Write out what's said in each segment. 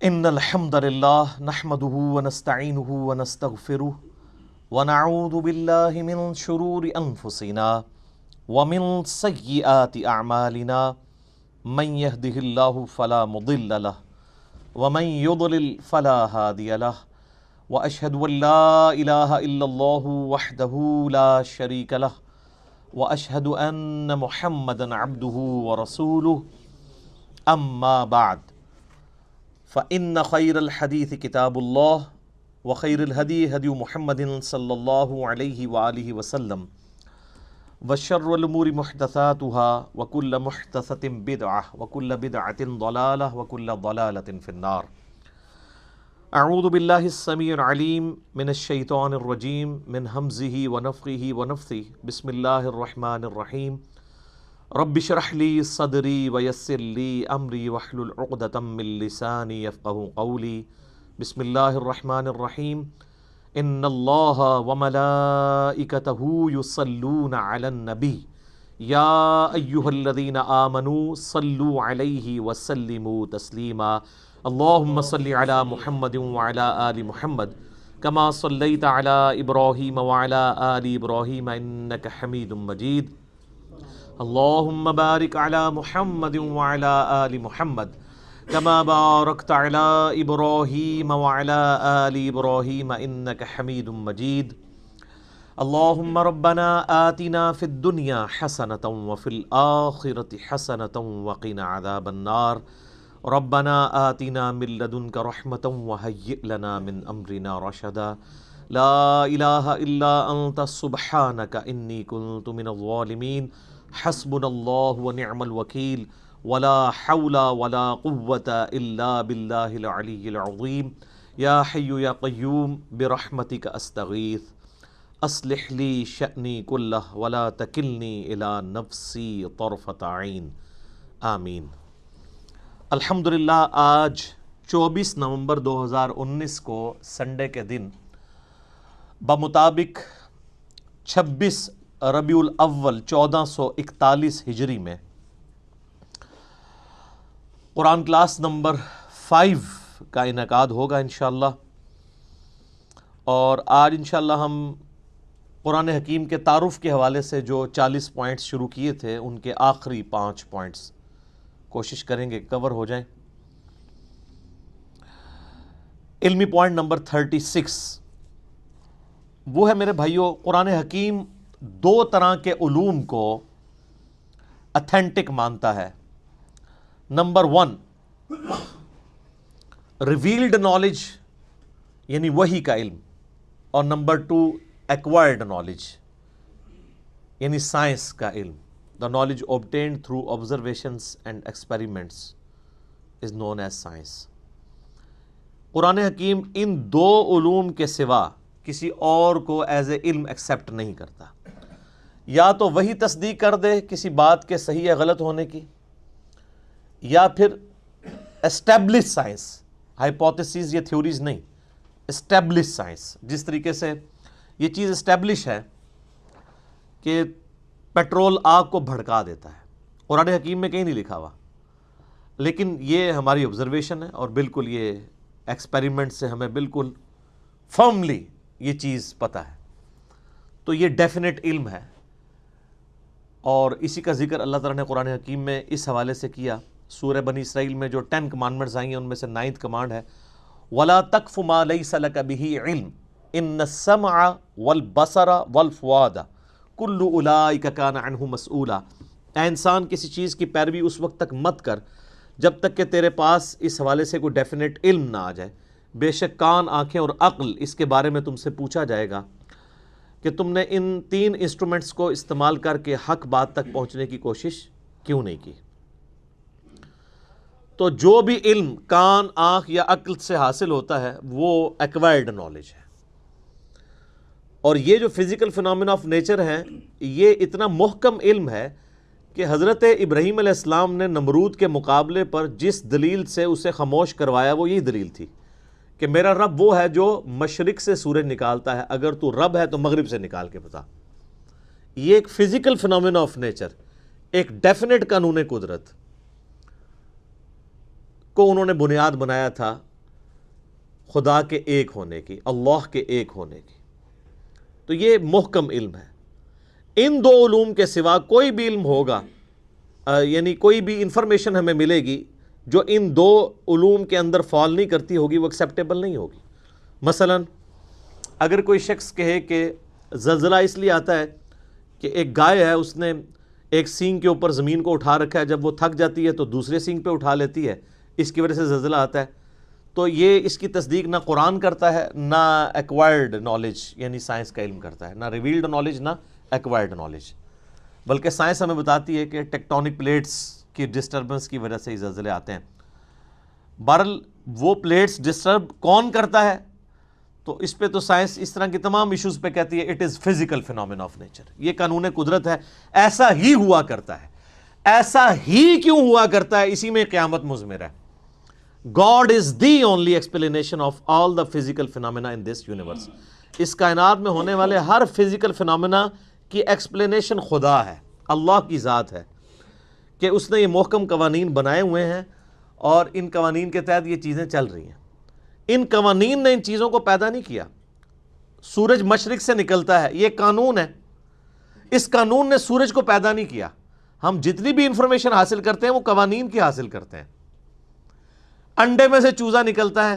ان الحمد للہ نحمده ونستعینه ونستغفره ونعوذ باللہ من شرور انفسنا ومن سیئات اعمالنا من يهده اللہ فلا مضل له ومن يضلل فلا هادی له واشهد ان لا الہ الا اللہ وحدہ لا شریک له واشهد ان محمدا عبدہ ورسولہ اما بعد فإن خير الحديث كتاب الله وخير الهدي هدي محمد صلى الله عليه وآله وسلم وشر الأمور محدثاتها وكل محدثة بدعة وكل بدعة ضلالة وكل ضلالة في النار. أعوذ بالله السميع العليم من الشيطان الرجيم من همزه ونفخه ونفثه. بسم الله الرحمن الرحيم. رب اشرح لي صدري ويسر لي امري واحلل عقدة من لساني يفقهوا قولي. بسم الله الرحمن الرحيم. ان الله وملائكته يصلون على النبي يا ايها الذين آمنوا صلوا عليه وسلموا تسليما. اللهم صل على محمد وعلى آل محمد كما صليت على ابراهيم وعلى آل ابراهيم انك حميد مجيد. اللهم بارك على محمد وعلى آل محمد كما باركت على إبراهيم وعلى آل إبراهيم إنك حميد مجيد. اللهم ربنا آتنا في الدنيا حسنة وفي الآخرة حسنة وقنا عذاب النار. ربنا آتنا من لدنك رحمة وهيئ لنا من أمرنا رشدا. لا إله إلا أنت سبحانك إني كنت من الظالمين. حسبنا اللہ ونعم الوکیل ولا حول ولا قوة الا باللہ العلی العظیم. یا حی یا قیوم برحمتک استغیث اصلح لی شأنی کلہ ولا تکلنی الی نفسی طرفۃ عین. آمین. الحمدللہ آج 24 نومبر 2019 کو سنڈے کے دن بمطابق 26 ربیع الاول 1441 ہجری میں قرآن کلاس نمبر 5 کا انعقاد ہوگا انشاءاللہ. اور آج انشاءاللہ ہم قرآن حکیم کے تعارف کے حوالے سے جو 40 پوائنٹس شروع کیے تھے ان کے آخری 5 پوائنٹس کوشش کریں گے کور ہو جائیں. علمی پوائنٹ نمبر 36 وہ ہے میرے بھائیوں، قرآن حکیم 2 طرح کے علوم کو اتھینٹک مانتا ہے. نمبر 1 ریویلڈ نالج یعنی وحی کا علم، اور نمبر 2 ایکوائرڈ نالج یعنی سائنس کا علم. The knowledge obtained through observations and experiments is known as science. قرآن حکیم ان 2 علوم کے سوا کسی اور کو ایز اے علم ایکسیپٹ نہیں کرتا. یا تو وہی تصدیق کر دے کسی بات کے صحیح یا غلط ہونے کی، یا پھر اسٹیبلش سائنس، ہائپوتھیسز یا تھیوریز نہیں، اسٹیبلش سائنس. جس طریقے سے یہ چیز اسٹیبلش ہے کہ پیٹرول آگ کو بھڑکا دیتا ہے، قرآن حکیم میں کہیں نہیں لکھا ہوا، لیکن یہ ہماری آبزرویشن ہے اور بالکل یہ ایکسپیریمنٹ سے ہمیں بالکل فرملی یہ چیز پتہ ہے. تو یہ ڈیفینیٹ علم ہے، اور اسی کا ذکر اللہ تعالیٰ نے قرآن حکیم میں اس حوالے سے کیا. سورہ بنی اسرائیل میں جو 10 کمانڈمنٹس آئی ہیں ان میں سے 9th کمانڈ ہے وَلَا تَقْفُ مَا لَيْسَ لَكَ بِهِ عِلْمٌ إِنَّ السَّمْعَ وَالْبَصَرَ وَالْفُؤَادَ كُلُّ أُولَٰئِكَ كَانَ عَنْهُ مَسْئُولًا. اے انسان کسی چیز کی پیروی اس وقت تک مت کر جب تک کہ تیرے پاس اس حوالے سے کوئی ڈیفینیٹ علم نہ آ جائے. بے شک کان، آنکھیں اور عقل اس کے بارے میں تم سے پوچھا جائے گا کہ تم نے ان 3 انسٹرومنٹس کو استعمال کر کے حق بات تک پہنچنے کی کوشش کیوں نہیں کی. تو جو بھی علم کان، آنکھ یا عقل سے حاصل ہوتا ہے وہ ایکوائرڈ نالج ہے. اور یہ جو فزیکل فینومینا آف نیچر ہیں یہ اتنا محکم علم ہے کہ حضرت ابراہیم علیہ السلام نے نمرود کے مقابلے پر جس دلیل سے اسے خاموش کروایا وہ یہی دلیل تھی کہ میرا رب وہ ہے جو مشرق سے سورج نکالتا ہے، اگر تو رب ہے تو مغرب سے نکال کے بتا. یہ ایک فزیکل فینومینا آف نیچر، ایک ڈیفینیٹ قانون قدرت کو انہوں نے بنیاد بنایا تھا خدا کے ایک ہونے کی، اللہ کے ایک ہونے کی۔ تو یہ محکم علم ہے۔ ان دو علوم کے سوا کوئی بھی علم ہوگا، یعنی کوئی بھی انفارمیشن ہمیں ملے گی جو ان دو علوم کے اندر فال نہیں کرتی ہوگی، وہ ایکسیپٹیبل نہیں ہوگی۔ مثلا اگر کوئی شخص کہے کہ زلزلہ اس لیے آتا ہے کہ ایک گائے ہے، اس نے ایک سینگ کے اوپر زمین کو اٹھا رکھا ہے، جب وہ تھک جاتی ہے تو دوسرے سینگ پہ اٹھا لیتی ہے، اس کی وجہ سے زلزلہ آتا ہے، تو یہ اس کی تصدیق نہ قرآن کرتا ہے، نہ ایکوائرڈ نالج یعنی سائنس کا علم کرتا ہے، نہ ریویلڈ نالج نہ ایکوائرڈ نالج، بلکہ سائنس ہمیں بتاتی ہے کہ ٹیکٹونک پلیٹس کی ڈسٹربنس کی وجہ سے ہی زلزلے آتے ہیں۔ بہرحال وہ پلیٹس ڈسٹرب کون کرتا ہے، تو اس پہ تو سائنس اس طرح کی تمام ایشوز پہ کہتی ہے it is physical phenomena of nature, یہ قانون قدرت ہے، ایسا ہی ہوا کرتا ہے۔ ایسا ہی کیوں ہوا کرتا ہے، اسی میں قیامت مضمر ہے۔ God is the only explanation of all the physical phenomena in this universe۔ اس کائنات میں ہونے والے ہر فزیکل فینومینا کی ایکسپلینیشن خدا ہے، اللہ کی ذات ہے، کہ اس نے یہ محکم قوانین بنائے ہوئے ہیں اور ان قوانین کے تحت یہ چیزیں چل رہی ہیں۔ ان قوانین نے ان چیزوں کو پیدا نہیں کیا۔ سورج مشرق سے نکلتا ہے، یہ قانون ہے، اس قانون نے سورج کو پیدا نہیں کیا۔ ہم جتنی بھی انفارمیشن حاصل کرتے ہیں وہ قوانین کی حاصل کرتے ہیں۔ انڈے میں سے چوزا نکلتا ہے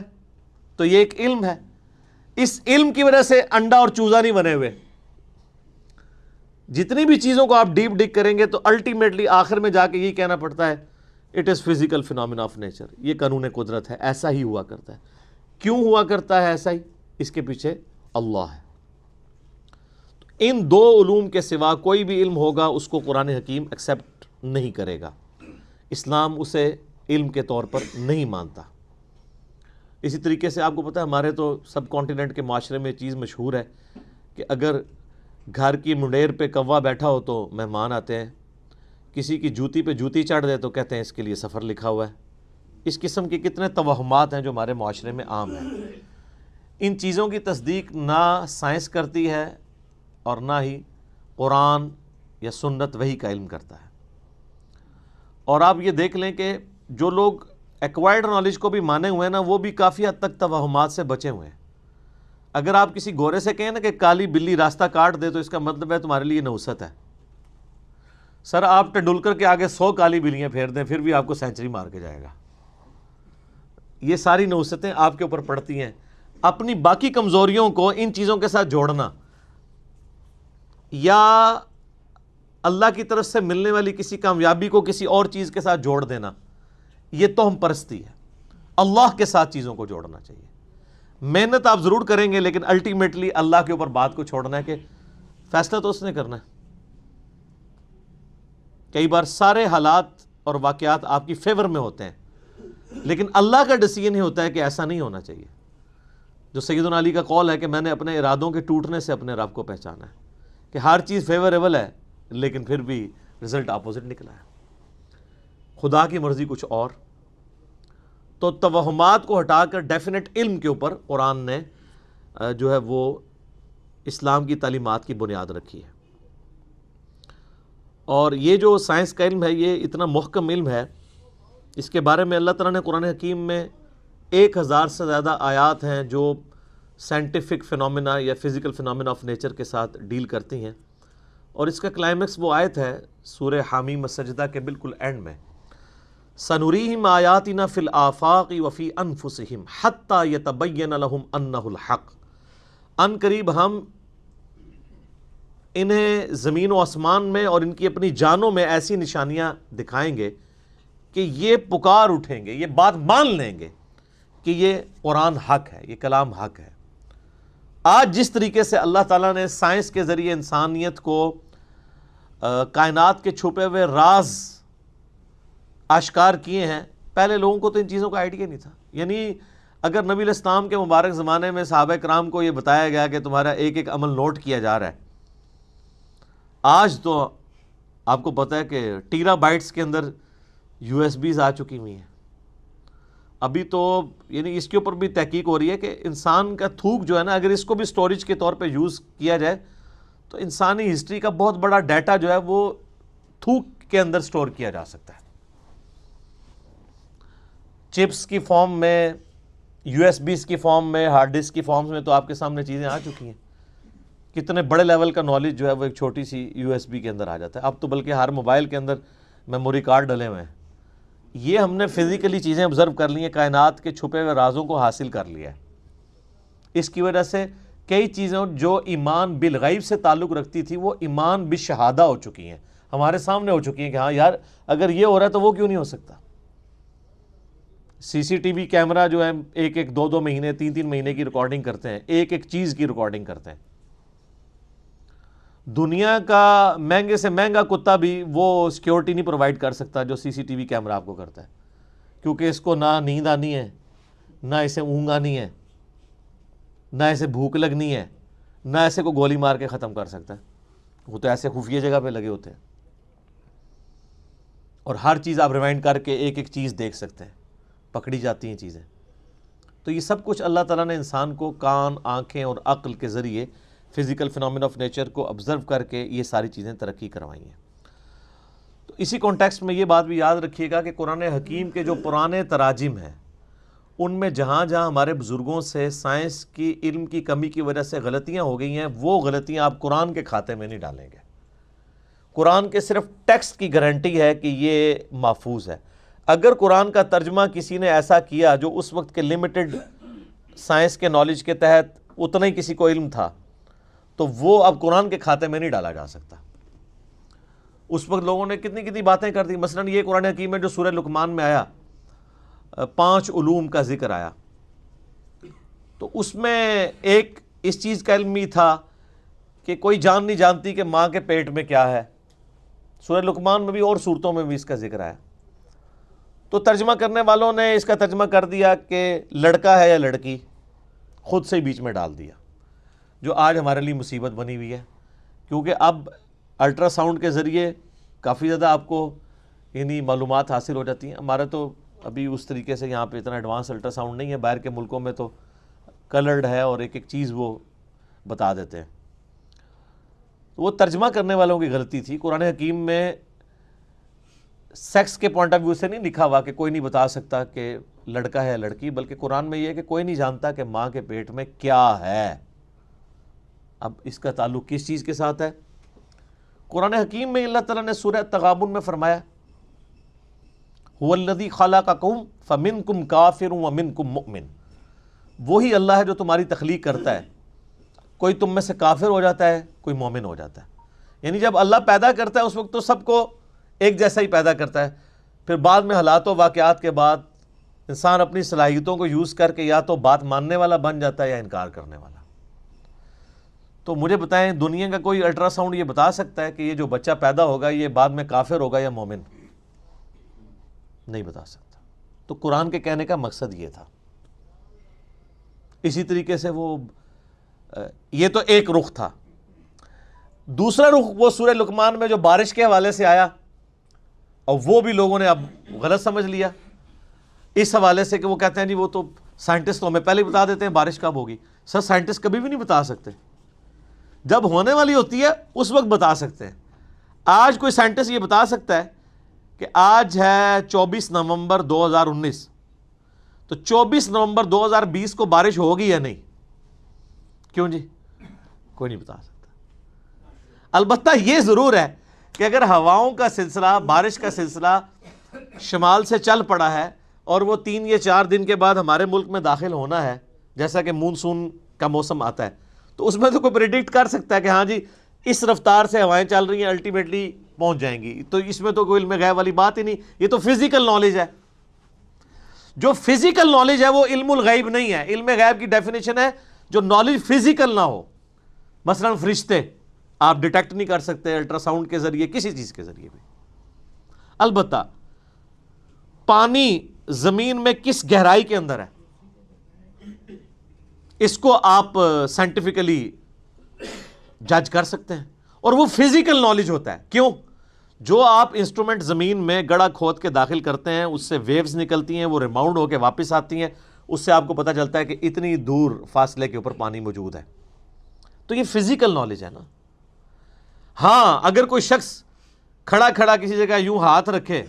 تو یہ ایک علم ہے، اس علم کی وجہ سے انڈا اور چوزا نہیں بنے ہوئے۔ جتنی بھی چیزوں کو آپ ڈیپ ڈگ کریں گے تو الٹیمیٹلی آخر میں جا کے یہی کہنا پڑتا ہے it is physical phenomena of nature, یہ قانون قدرت ہے، ایسا ہی ہوا کرتا ہے۔ کیوں ہوا کرتا ہے ایسا ہی؟ اس کے پیچھے اللہ ہے۔ ان دو علوم کے سوا کوئی بھی علم ہوگا اس کو قرآن حکیم ایکسیپٹ نہیں کرے گا، اسلام اسے علم کے طور پر نہیں مانتا۔ اسی طریقے سے آپ کو پتہ ہے ہمارے تو سب کانٹیننٹ کے معاشرے میں چیز مشہور ہے کہ اگر گھر کی منڈیر پہ کوا بیٹھا ہو تو مہمان آتے ہیں، کسی کی جوتی پہ جوتی چڑھ دے تو کہتے ہیں اس کے لیے سفر لکھا ہوا ہے۔ اس قسم کے کتنے توہمات ہیں جو ہمارے معاشرے میں عام ہیں۔ ان چیزوں کی تصدیق نہ سائنس کرتی ہے اور نہ ہی قرآن یا سنت وحی کا علم کرتا ہے۔ اور آپ یہ دیکھ لیں کہ جو لوگ ایکوائرڈ نالج کو بھی مانے ہوئے ہیں نا، وہ بھی کافی حد تک توہمات سے بچے ہوئے ہیں۔ اگر آپ کسی گورے سے کہیں نا کہ کالی بلی راستہ کاٹ دے تو اس کا مطلب ہے تمہارے لیے نحوست ہے۔ سر آپ ٹنڈولکر کے آگے 100 کالی بلیاں پھیر دیں پھر بھی آپ کو سینچری مار کے جائے گا۔ یہ ساری نحوستیں آپ کے اوپر پڑتی ہیں۔ اپنی باقی کمزوریوں کو ان چیزوں کے ساتھ جوڑنا یا اللہ کی طرف سے ملنے والی کسی کامیابی کو کسی اور چیز کے ساتھ جوڑ دینا، یہ توہم پرستی ہے۔ اللہ کے ساتھ چیزوں کو جوڑنا چاہیے۔ محنت آپ ضرور کریں گے لیکن الٹیمیٹلی اللہ کے اوپر بات کو چھوڑنا ہے کہ فیصلہ تو اس نے کرنا ہے۔ کئی بار سارے حالات اور واقعات آپ کی فیور میں ہوتے ہیں لیکن اللہ کا ڈیسیژن ہی ہوتا ہے کہ ایسا نہیں ہونا چاہیے۔ جو سیدنا علی کا قول ہے کہ میں نے اپنے ارادوں کے ٹوٹنے سے اپنے رب کو پہچانا ہے، کہ ہر چیز فیوریبل ہے لیکن پھر بھی رزلٹ اپوزٹ نکلا ہے، خدا کی مرضی کچھ اور۔ تو توہمات کو ہٹا کر ڈیفینٹ علم کے اوپر قرآن نے جو ہے وہ اسلام کی تعلیمات کی بنیاد رکھی ہے۔ اور یہ جو سائنس کا علم ہے یہ اتنا محکم علم ہے، اس کے بارے میں اللہ تعالیٰ نے قرآن حکیم میں 1000 سے زیادہ آیات ہیں جو سائنٹیفک فینومینا یا فزیکل فینومینا آف نیچر کے ساتھ ڈیل کرتی ہیں۔ اور اس کا کلائمیکس وہ آیت ہے سورہ حامیم السجدہ کے بالکل اینڈ میں، سَنُرِيهِمْ آيَاتِنَا فِي الْآفَاقِ وَفِي أَنفُسِهِمْ حَتَّى يَتَبَيَّنَ لَهُمْ أَنَّهُ الْحَقُّ۔ ان قریب ہم انہیں زمین و آسمان میں اور ان کی اپنی جانوں میں ایسی نشانیاں دکھائیں گے کہ یہ پکار اٹھیں گے، یہ بات مان لیں گے کہ یہ قرآن حق ہے، یہ کلام حق ہے۔ آج جس طریقے سے اللہ تعالیٰ نے سائنس کے ذریعے انسانیت کو کائنات کے چھپے ہوئے راز آشکار کیے ہیں، پہلے لوگوں کو تو ان چیزوں کا آئیڈیا نہیں تھا۔ یعنی اگر نبی علیہ السلام کے مبارک زمانے میں صحابہ کرام کو یہ بتایا گیا کہ تمہارا ایک ایک عمل نوٹ کیا جا رہا ہے، آج تو آپ کو پتہ ہے کہ ٹیرا بائٹس کے اندر یو ایس بیز آ چکی ہوئی ہیں۔ ابھی تو یعنی اس کے اوپر بھی تحقیق ہو رہی ہے کہ انسان کا تھوک جو ہے نا، اگر اس کو بھی سٹوریج کے طور پہ یوز کیا جائے تو انسانی ہسٹری کا بہت بڑا ڈیٹا جو ہے وہ تھوک کے اندر سٹور کیا جا سکتا ہے۔ چپس کی فارم میں USB کی فارم میں، ہارڈ ڈسک کی فارمز میں تو آپ کے سامنے چیزیں آ چکی ہیں. کتنے بڑے لیول کا نالج جو ہے وہ ایک چھوٹی سی USB کے اندر آ جاتا ہے. اب تو بلکہ ہر موبائل کے اندر میموری کارڈ ڈلے ہوئے ہیں. یہ ہم نے فزیکلی چیزیں آبزرو کر لی ہیں، کائنات کے چھپے ہوئے رازوں کو حاصل کر لیا ہے. اس کی وجہ سے کئی چیزیں جو ایمان بالغیب سے تعلق رکھتی تھی وہ ایمان بالشہادہ ہو چکی ہیں، ہمارے سامنے ہو چکی ہیں کہ ہاں یار اگر یہ ہو رہا ہے تو وہ کیوں نہیں ہو سکتا. CCTV کیمرہ جو ہے ایک 2 مہینے 3 مہینے کی ریکارڈنگ کرتے ہیں، ایک چیز کی ریکارڈنگ کرتے ہیں. دنیا کا مہنگے سے مہنگا کتا بھی وہ سیکیورٹی نہیں پرووائڈ کر سکتا جو CCTV کیمرہ آپ کو کرتا ہے، کیونکہ اس کو نہ نیند آنی ہے، نہ اسے اونگ آنی ہے، نہ اسے بھوک لگنی ہے، نہ ایسے کو گولی مار کے ختم کر سکتا ہے. وہ تو ایسے خفیہ جگہ پہ لگے ہوتے ہیں اور ہر چیز آپ ریوائنڈ کر کے ایک چیز دیکھ سکتے ہیں، پکڑی جاتی ہیں چیزیں. تو یہ سب کچھ اللہ تعالیٰ نے انسان کو کان، آنکھیں اور عقل کے ذریعے فزیکل فینومین آف نیچر کو آبزرو کر کے یہ ساری چیزیں ترقی کروائی ہیں. تو اسی کانٹیکسٹ میں یہ بات بھی یاد رکھیے گا کہ قرآن حکیم کے جو پرانے تراجم ہیں ان میں جہاں جہاں ہمارے بزرگوں سے سائنس کی علم کی کمی کی وجہ سے غلطیاں ہو گئی ہیں، وہ غلطیاں آپ قرآن کے کھاتے میں نہیں ڈالیں گے. قرآن کے صرف ٹیکسٹ کی گارنٹی ہے کہ یہ محفوظ ہے. اگر قرآن کا ترجمہ کسی نے ایسا کیا جو اس وقت کے لمیٹڈ سائنس کے نالج کے تحت اتنا ہی کسی کو علم تھا تو وہ اب قرآن کے کھاتے میں نہیں ڈالا جا سکتا. اس وقت لوگوں نے کتنی باتیں کر دی. مثلا یہ قرآن حکیم میں جو سورہ لقمان میں آیا 5 علوم کا ذکر آیا، تو اس میں ایک اس چیز کا علم ہی تھا کہ کوئی جان نہیں جانتی کہ ماں کے پیٹ میں کیا ہے. سورہ لقمان میں بھی اور صورتوں میں بھی اس کا ذکر آیا. تو ترجمہ کرنے والوں نے اس کا ترجمہ کر دیا کہ لڑکا ہے یا لڑکی، خود سے ہی بیچ میں ڈال دیا، جو آج ہمارے لیے مصیبت بنی ہوئی ہے. کیونکہ اب الٹرا ساؤنڈ کے ذریعے کافی زیادہ آپ کو یعنی معلومات حاصل ہو جاتی ہیں. ہمارا تو ابھی اس طریقے سے یہاں پہ اتنا ایڈوانس الٹرا ساؤنڈ نہیں ہے، باہر کے ملکوں میں تو کلرڈ ہے اور ایک چیز وہ بتا دیتے ہیں. وہ ترجمہ کرنے والوں کی غلطی تھی. قرآن حکیم میں سیکس کے پوائنٹ آف ویو سے نہیں لکھا ہوا کہ کوئی نہیں بتا سکتا کہ لڑکا ہے یا لڑکی، بلکہ قرآن میں یہ ہے کہ کوئی نہیں جانتا کہ ماں کے پیٹ میں کیا ہے. اب اس کا تعلق کس چیز کے ساتھ ہے؟ قرآن حکیم میں اللہ تعالیٰ نے سورہ تغابن میں فرمایا هو الذی خلقکم فمنکم کافر ومنکم مؤمن. وہی اللہ ہے جو تمہاری تخلیق کرتا ہے، کوئی تم میں سے کافر ہو جاتا ہے، کوئی مومن ہو جاتا ہے. یعنی جب اللہ پیدا کرتا ہے اس وقت تو سب کو ایک جیسا ہی پیدا کرتا ہے. پھر بعد میں حالات و واقعات کے بعد انسان اپنی صلاحیتوں کو یوز کر کے یا تو بات ماننے والا بن جاتا ہے یا انکار کرنے والا. تو مجھے بتائیں دنیا کا کوئی الٹرا ساؤنڈ یہ بتا سکتا ہے کہ یہ جو بچہ پیدا ہوگا یہ بعد میں کافر ہوگا یا مومن؟ نہیں بتا سکتا. تو قرآن کے کہنے کا مقصد یہ تھا. اسی طریقے سے وہ یہ تو ایک رخ تھا. دوسرا رخ وہ سورہ لقمان میں جو بارش کے حوالے سے آیا، اور وہ بھی لوگوں نے اب غلط سمجھ لیا اس حوالے سے کہ وہ کہتے ہیں جی وہ تو سائنٹسٹ تو ہمیں پہلے ہی بتا دیتے ہیں بارش کب ہوگی. سر سائنٹسٹ کبھی بھی نہیں بتا سکتے، جب ہونے والی ہوتی ہے اس وقت بتا سکتے ہیں. آج کوئی سائنٹسٹ یہ بتا سکتا ہے کہ آج ہے 24 نومبر 2019، تو 24 نومبر 2020 کو بارش ہوگی یا نہیں؟ کیوں جی؟ کوئی نہیں بتا سکتا. البتہ یہ ضرور ہے کہ اگر ہواؤں کا سلسلہ، بارش کا سلسلہ شمال سے چل پڑا ہے اور وہ 3 یا 4 دن کے بعد ہمارے ملک میں داخل ہونا ہے، جیسا کہ مونسون کا موسم آتا ہے، تو اس میں تو کوئی پریڈکٹ کر سکتا ہے کہ ہاں جی اس رفتار سے ہوائیں چل رہی ہیں، الٹیمیٹلی پہنچ جائیں گی. تو اس میں تو کوئی علم غیب والی بات ہی نہیں. یہ تو فزیکل نالج ہے. جو فزیکل نالج ہے وہ علم الغیب نہیں ہے. علم غیب کی ڈیفینیشن ہے جو نالج فزیکل نہ ہو. مثلا فرشتے آپ ڈیٹیکٹ نہیں کر سکتے الٹرا ساؤنڈ کے ذریعے، کسی چیز کے ذریعے بھی. البتہ پانی زمین میں کس گہرائی کے اندر ہے اس کو آپ سائنٹیفکلی جج کر سکتے ہیں، اور وہ فزیکل نالج ہوتا ہے. کیوں؟ جو آپ انسٹرومنٹ زمین میں گڑھا کھود کے داخل کرتے ہیں اس سے ویوز نکلتی ہیں، وہ ریباؤنڈ ہو کے واپس آتی ہیں، اس سے آپ کو پتہ چلتا ہے کہ اتنی دور فاصلے کے اوپر پانی موجود ہے. تو یہ فزیکل نالج ہے نا. ہاں اگر کوئی شخص کھڑا کھڑا کسی جگہ یوں ہاتھ رکھے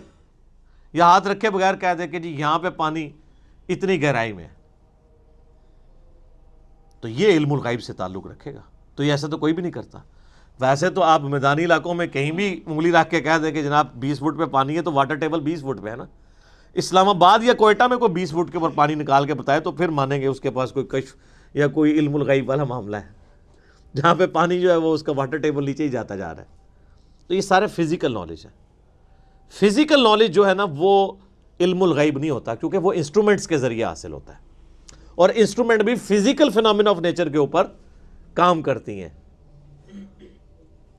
یا ہاتھ رکھے بغیر کہہ دے کہ جی یہاں پہ پانی اتنی گہرائی میں ہے، تو یہ علم الغیب سے تعلق رکھے گا. تو یہ ایسا تو کوئی بھی نہیں کرتا. ویسے تو آپ میدانی علاقوں میں کہیں بھی انگلی رکھ کے کہہ دیں کہ جناب 20 فٹ پہ پانی ہے تو واٹر ٹیبل 20 فٹ پہ ہے نا. اسلام آباد یا کوئٹہ میں کوئی 20 فٹ کے اوپر پانی نکال کے بتائے تو پھر مانیں گے اس کے پاس کوئی کشف یا کوئی علم الغیب والا معاملہ ہے. جہاں پہ پانی جو ہے وہ اس کا واٹر ٹیبل نیچے ہی جاتا جا رہا ہے. تو یہ سارے فزیکل نالج ہے. فزیکل نالج جو ہے نا وہ علم الغیب نہیں ہوتا, کیونکہ وہ انسٹرومنٹس کے ذریعے حاصل ہوتا ہے, اور انسٹرومنٹ بھی فزیکل فینومینا آف نیچر کے اوپر کام کرتی ہیں.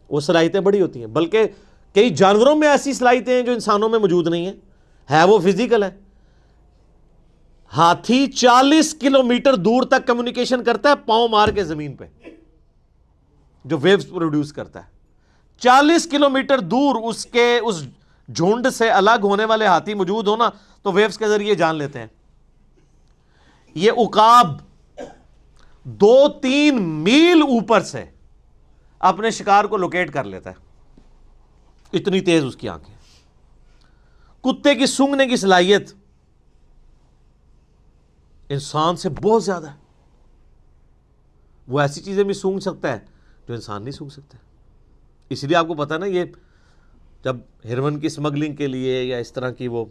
وہ صلاحیتیں بڑی ہوتی ہیں, بلکہ کئی جانوروں میں ایسی صلاحیتیں ہیں جو انسانوں میں موجود نہیں ہیں, ہے وہ فزیکل ہے. ہاتھی 40 کلومیٹر دور تک کمیونیکیشن کرتا ہے پاؤں مار کے زمین پہ, جو ویوز پروڈیوس کرتا ہے. 40 کلومیٹر دور اس جھنڈ سے الگ ہونے والے ہاتھی موجود ہونا تو ویوز کے ذریعے جان لیتے ہیں. یہ عقاب 2-3 میل اوپر سے اپنے شکار کو لوکیٹ کر لیتا ہے, اتنی تیز اس کی آنکھیں. کتے کی سونگنے کی صلاحیت انسان سے بہت زیادہ ہے. وہ ایسی چیزیں بھی سونگ سکتا ہے جو انسان نہیں سونگ سکتا. اس لیے آپ کو پتا نا, یہ جب ہیروئن کی اسمگلنگ کے لیے یا اس طرح کی وہ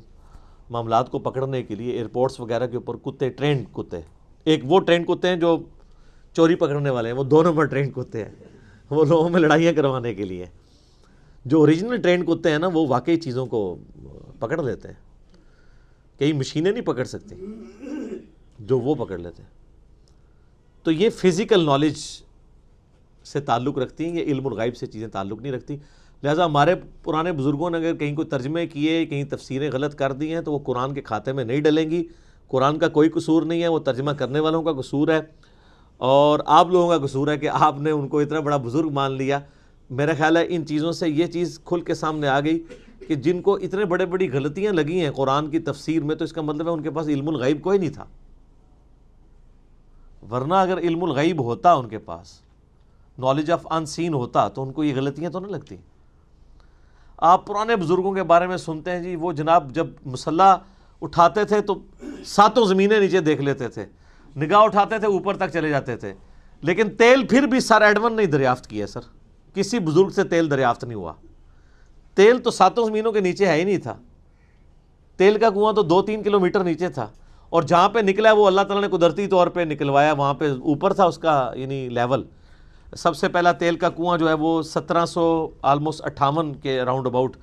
معاملات کو پکڑنے کے لیے ایئرپورٹس وغیرہ کے اوپر کتے, ٹرینڈ کتے, ایک وہ ٹرینڈ کتے ہیں جو چوری پکڑنے والے ہیں, وہ 2 نمبر ٹرینڈ کتے ہیں, وہ لوگوں میں لڑائیاں کروانے کے لیے. جو اوریجنل ٹرینڈ کتے ہیں نا وہ واقعی چیزوں کو پکڑ لیتے ہیں. کئی مشینیں نہیں پکڑ سکتی جو وہ پکڑ لیتے ہیں. تو یہ فزیکل نالج سے تعلق رکھتی ہیں, یہ علم الغیب سے چیزیں تعلق نہیں رکھتی. لہٰذا ہمارے پرانے بزرگوں نے اگر کہیں کوئی ترجمے کیے, کہیں تفسیریں غلط کر دی ہیں تو وہ قرآن کے کھاتے میں نہیں ڈلیں گی. قرآن کا کوئی قصور نہیں ہے, وہ ترجمہ کرنے والوں کا قصور ہے, اور آپ لوگوں کا قصور ہے کہ آپ نے ان کو اتنا بڑا بزرگ مان لیا. میرا خیال ہے ان چیزوں سے یہ چیز کھل کے سامنے آ گئی کہ جن کو اتنے بڑی غلطیاں لگی ہیں قرآن کی تفسیر میں, تو اس کا مطلب ہے ان کے پاس علم الغیب کوئی نہیں تھا. ورنہ اگر علم الغیب ہوتا, ان کے پاس نالج آف ان سین ہوتا, تو ان کو یہ غلطیاں تو نہ لگتی. آپ پرانے بزرگوں کے بارے میں سنتے ہیں جی, وہ جناب جب مسلح اٹھاتے تھے تو 7 زمینیں نیچے دیکھ لیتے تھے, نگاہ اٹھاتے تھے اوپر تک چلے جاتے تھے, لیکن تیل پھر بھی سر ایڈون نہیں دریافت کیا. سر کسی بزرگ سے تیل دریافت نہیں ہوا. تیل تو 7 زمینوں کے نیچے ہے ہی نہیں تھا. تیل کا کنواں تو 2-3 کلومیٹر نیچے تھا, اور جہاں پہ نکلا وہ اللہ تعالیٰ نے قدرتی طور پہ نکلوایا, وہاں پہ اوپر تھا اس کا یعنی لیول. سب سے پہلا تیل کا کنواں جو ہے وہ 1758 کے راؤنڈ اباؤٹ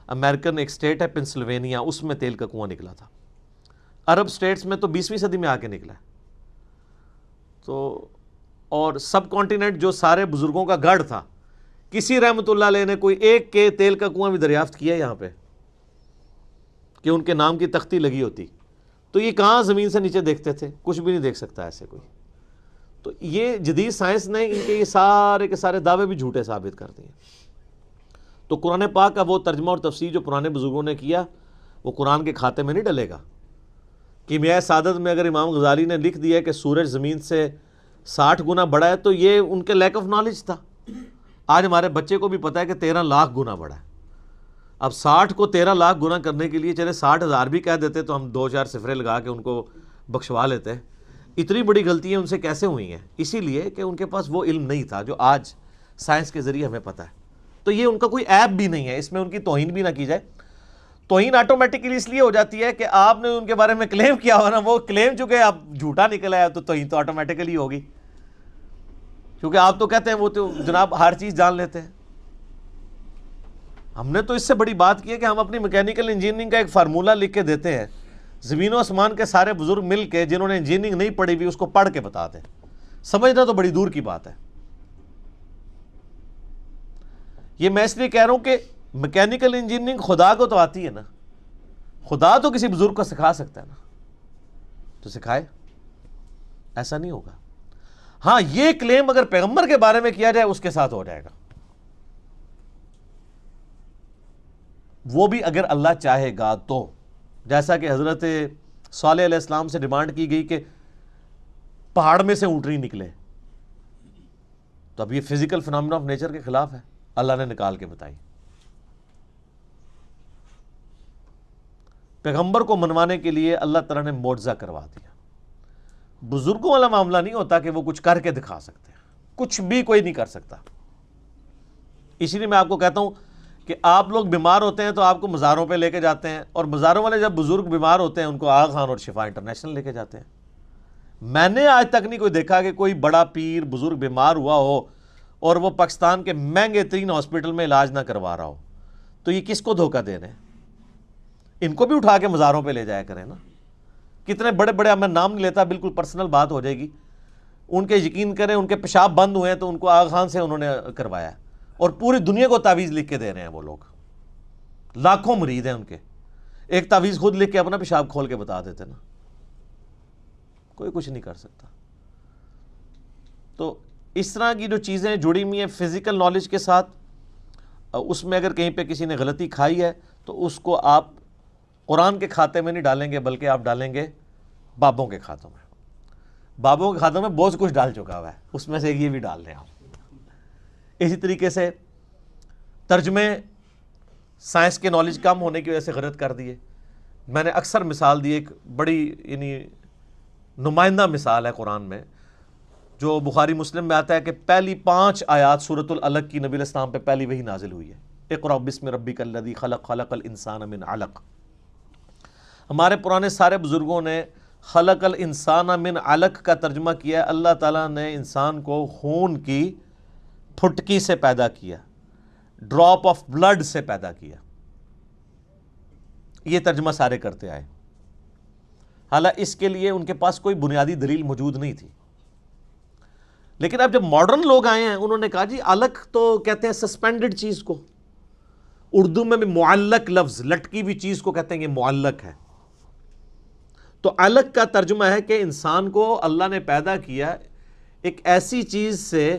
امریکن ایک اسٹیٹ ہے پنسلوینیا, اس میں تیل کا کنواں نکلا تھا. عرب اسٹیٹس میں تو 20ویں صدی میں آ کے نکلا ہے. تو اور سب کانٹیننٹ جو سارے بزرگوں کا گڑھ تھا, کسی رحمت اللہ علیہ نے کوئی ایک کے تیل کا کنواں بھی دریافت کیا یہاں پہ کہ ان کے نام کی تختی لگی ہوتی. تو یہ کہاں زمین سے نیچے دیکھتے تھے, کچھ بھی نہیں دیکھ سکتا ایسے کوئی. تو یہ جدید سائنس نے ان کے یہ سارے کے سارے دعوے بھی جھوٹے ثابت کر دیے. تو قرآن پاک کا وہ ترجمہ اور تفسیر جو پرانے بزرگوں نے کیا وہ قرآن کے کھاتے میں نہیں ڈلے گا. کیمیائے سعادت میں اگر امام غزالی نے لکھ دیا کہ سورج زمین سے 60 گنا بڑا ہے, تو یہ ان کے لیک آف نالج تھا. آج ہمارے بچے کو بھی پتا ہے کہ 13 لاکھ گنا بڑا ہے. اب 60 کو 13 لاکھ گنا کرنے کے لیے چلے 60,000 بھی کہہ دیتے تو ہم 2-4 صفرے لگا کے ان کو بخشوا لیتے. اتنی بڑی غلطیاں ان سے کیسے ہوئی ہیں؟ اسی لیے کہ ان کے پاس وہ علم نہیں تھا جو آج سائنس کے ذریعے ہمیں پتہ ہے. تو یہ ان کا کوئی عیب بھی نہیں ہے, اس میں ان کی توہین بھی نہ کی جائے. توہین آٹومیٹکلی اس لیے ہو جاتی ہے کہ آپ نے ان کے بارے میں کلیم کیا ہوا نا, وہ کلیم چونکہ اب جھوٹا نکلا ہے تو توہین تو آٹومیٹکلی ہوگی, کیونکہ آپ تو کہتے ہیں وہ تو جناب ہر چیز جان لیتے ہیں. ہم نے تو اس سے بڑی بات کی ہے کہ ہم اپنی میکینیکل انجینئرنگ کا ایک فارمولہ لکھ کے دیتے ہیں, زمین و آسمان کے سارے بزرگ مل کے جنہوں نے انجینئرنگ نہیں پڑھی ہوئی اس کو پڑھ کے بتاتے ہیں. سمجھنا تو بڑی دور کی بات ہے. یہ میں اس لیے کہہ رہا ہوں کہ میکینیکل انجینئرنگ خدا کو تو آتی ہے نا, خدا تو کسی بزرگ کو سکھا سکتا ہے نا, تو سکھائے, ایسا نہیں ہوگا. ہاں یہ کلیم اگر پیغمبر کے بارے میں کیا جائے اس کے ساتھ ہو جائے گا, وہ بھی اگر اللہ چاہے گا تو. جیسا کہ حضرت صالح علیہ السلام سے ڈیمانڈ کی گئی کہ پہاڑ میں سے اونٹنی نکلے, تو اب یہ فزیکل فینومینا آف نیچر کے خلاف ہے, اللہ نے نکال کے بتائی. پیغمبر کو منوانے کے لیے اللہ تعالیٰ نے معجزہ کروا دیا. بزرگوں والا معاملہ نہیں ہوتا کہ وہ کچھ کر کے دکھا سکتے ہیں، کچھ بھی کوئی نہیں کر سکتا۔ اسی لیے میں آپ کو کہتا ہوں کہ آپ لوگ بیمار ہوتے ہیں تو آپ کو مزاروں پہ لے کے جاتے ہیں، اور مزاروں والے جب بزرگ بیمار ہوتے ہیں ان کو آغا خان اور شفا انٹرنیشنل لے کے جاتے ہیں۔ میں نے آج تک نہیں کوئی دیکھا کہ کوئی بڑا پیر بزرگ بیمار ہوا ہو اور وہ پاکستان کے مہنگے ترین ہاسپٹل میں علاج نہ کروا رہا ہو۔ تو یہ کس کو دھوکہ دے رہے ہیں؟ ان کو بھی اٹھا کے مزاروں پہ لے جایا کریں نا۔ کتنے بڑے بڑے، میں نام نہیں لیتا، بالکل پرسنل بات ہو جائے گی، ان کے یقین کریں ان کے پیشاب بند ہوئے ہیں تو ان کو آغا خان سے انہوں نے کروایا ہے، اور پوری دنیا کو تعویذ لکھ کے دے رہے ہیں وہ لوگ۔ لاکھوں مرید ہیں ان کے، ایک تعویذ خود لکھ کے اپنا پیشاب کھول کے بتا دیتے نا۔ کوئی کچھ نہیں کر سکتا۔ تو اس طرح کی جو چیزیں جڑی ہوئی ہیں فزیکل نالج کے ساتھ، اس میں اگر کہیں پہ کسی نے غلطی کھائی ہے تو اس کو آپ قرآن کے کھاتے میں نہیں ڈالیں گے، بلکہ آپ ڈالیں گے بابوں کے کھاتوں میں۔ بابوں کے کھاتوں میں بہت کچھ ڈال چکا ہوا ہے، اس میں سے یہ بھی ڈال لیں آپ۔ اسی طریقے سے ترجمے سائنس کے نالج کم ہونے کی وجہ سے غلط کر دیے۔ میں نے اکثر مثال دی، ایک بڑی یعنی نمائندہ مثال ہے قرآن میں، جو بخاری مسلم میں آتا ہے کہ پہلی 5 آیات سورۃ العلق کی نبی علیہ السلام پہ پہلی وحی نازل ہوئی ہے، اقرأ بسم ربک الذی خلق، خلق الانسان من علق۔ ہمارے پرانے سارے بزرگوں نے خلق الانسان من علق کا ترجمہ کیا ہے، اللہ تعالیٰ نے انسان کو خون کی پھٹکی سے پیدا کیا، ڈراپ آف بلڈ سے پیدا کیا۔ یہ ترجمہ سارے کرتے آئے، حالانکہ اس کے لیے ان کے پاس کوئی بنیادی دلیل موجود نہیں تھی۔ لیکن اب جب ماڈرن لوگ آئے ہیں، انہوں نے کہا جی علق تو کہتے ہیں سسپینڈڈ چیز کو، اردو میں بھی معلق لفظ، لٹکی ہوئی چیز کو کہتے ہیں یہ معلق ہے۔ تو علق کا ترجمہ ہے کہ انسان کو اللہ نے پیدا کیا ایک ایسی چیز سے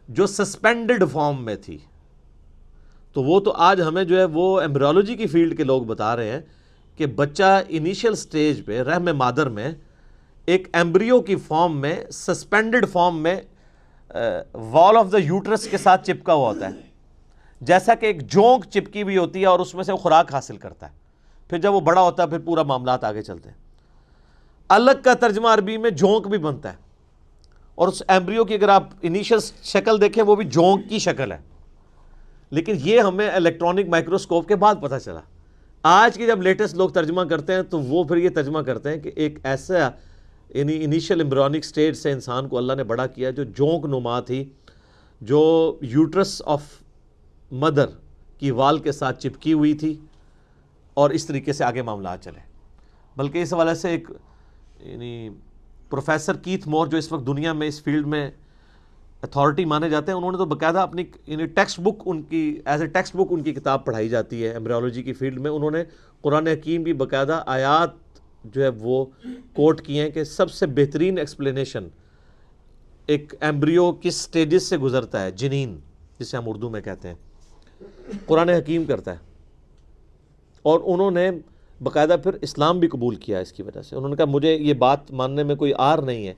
جو سسپینڈڈ فارم میں تھی۔ تو وہ تو آج ہمیں جو ہے وہ ایمبریولوجی کی فیلڈ کے لوگ بتا رہے ہیں کہ بچہ انیشیل سٹیج پہ رحم مادر میں ایک ایمبریو کی فارم میں، سسپینڈڈ فارم میں، وال آف دا یوٹرس کے ساتھ چپکا ہوا ہوتا ہے، جیسا کہ ایک جونک چپکی بھی ہوتی ہے اور اس میں سے وہ خوراک حاصل کرتا ہے۔ پھر جب وہ بڑا ہوتا ہے پھر پورا معاملات آگے چلتے ہیں۔ الگ کا ترجمہ عربی میں جونک بھی بنتا ہے، اور اس ایمبریو کی اگر آپ انیشل شکل دیکھیں وہ بھی جونک کی شکل ہے، لیکن یہ ہمیں الیکٹرانک مائکروسکوپ کے بعد پتہ چلا۔ آج کے جب لیٹسٹ لوگ ترجمہ کرتے ہیں تو وہ پھر یہ ترجمہ کرتے ہیں کہ ایک ایسا یعنی انیشل ایمبریونک سٹیج سے انسان کو اللہ نے بڑا کیا جو جونک نما تھی، جو یوٹرس آف مدر کی وال کے ساتھ چپکی ہوئی تھی، اور اس طریقے سے آگے معاملات چلے۔ بلکہ اس حوالے سے ایک یعنی پروفیسر کیتھ مور جو اس وقت دنیا میں اس فیلڈ میں اتھارٹی مانے جاتے ہیں، انہوں نے تو باقاعدہ اپنی یعنی ٹیکسٹ بک، ان کی ایز اے ٹیکسٹ بک ان کی کتاب پڑھائی جاتی ہے ایمبریولوجی کی فیلڈ میں، انہوں نے قرآن حکیم کی باقاعدہ آیات جو ہے وہ کوٹ کی ہیں کہ سب سے بہترین ایکسپلینیشن ایک ایمبریو کس سٹیجز سے گزرتا ہے، جنین جسے ہم اردو میں کہتے ہیں، قرآن حکیم کرتا ہے۔ اور انہوں نے باقاعدہ پھر اسلام بھی قبول کیا اس کی وجہ سے۔ انہوں نے کہا مجھے یہ بات ماننے میں کوئی عار نہیں ہے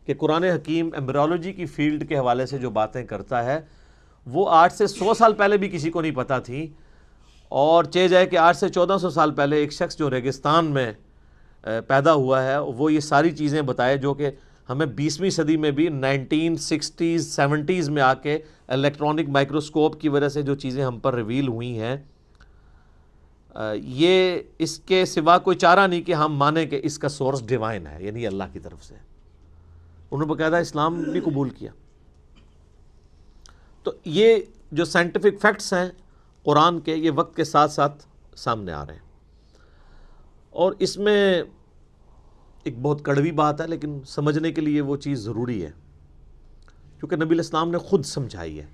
کہ قرآن حکیم ایمبریولوجی کی فیلڈ کے حوالے سے جو باتیں کرتا ہے وہ 8 سے 100 سال پہلے بھی کسی کو نہیں پتہ تھی، اور چہ جائے کہ 8 سے 1400 سال پہلے ایک شخص جو ریگستان میں پیدا ہوا ہے وہ یہ ساری چیزیں بتائے جو کہ ہمیں 20ویں صدی میں بھی 1960s 70s میں آ کے الیکٹرانک مائکروسکوپ کی وجہ سے جو چیزیں ہم پر ریویل ہوئی ہیں، یہ اس کے سوا کوئی چارہ نہیں کہ ہم مانیں کہ اس کا سورس ڈیوائن ہے، یعنی اللہ کی طرف سے۔ انہوں نے باقاعدہ اسلام بھی قبول کیا۔ تو یہ جو سائنٹیفک فیکٹس ہیں قرآن کے، یہ وقت کے ساتھ ساتھ سامنے آ رہے ہیں، اور اس میں ایک بہت کڑوی بات ہے لیکن سمجھنے کے لیے وہ چیز ضروری ہے، کیونکہ نبی علیہ السلام نے خود سمجھائی ہے۔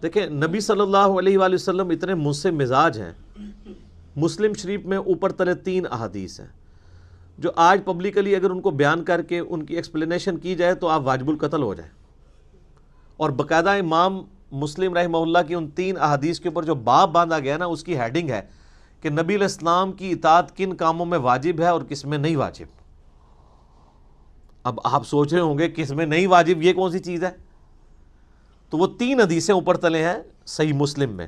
دیکھیں نبی صلی اللہ علیہ وآلہ وسلم اتنے منصف مزاج ہیں، مسلم شریف میں اوپر تلے 3 احادیث ہیں جو آج پبلکلی اگر ان کو بیان کر کے ان کی ایکسپلینیشن کی جائے تو آپ واجب القتل ہو جائیں، اور باقاعدہ امام مسلم رحمہ اللہ کی ان 3 احادیث کے اوپر جو باب باندھا گیا نا، اس کی ہیڈنگ ہے کہ نبی علیہ السلام کی اطاعت کن کاموں میں واجب ہے اور کس میں نہیں واجب۔ اب آپ سوچ رہے ہوں گے کس میں نہیں واجب، یہ کون سی چیز ہے؟ تو وہ 3 حدیثیں اوپر تلے ہیں صحیح مسلم میں،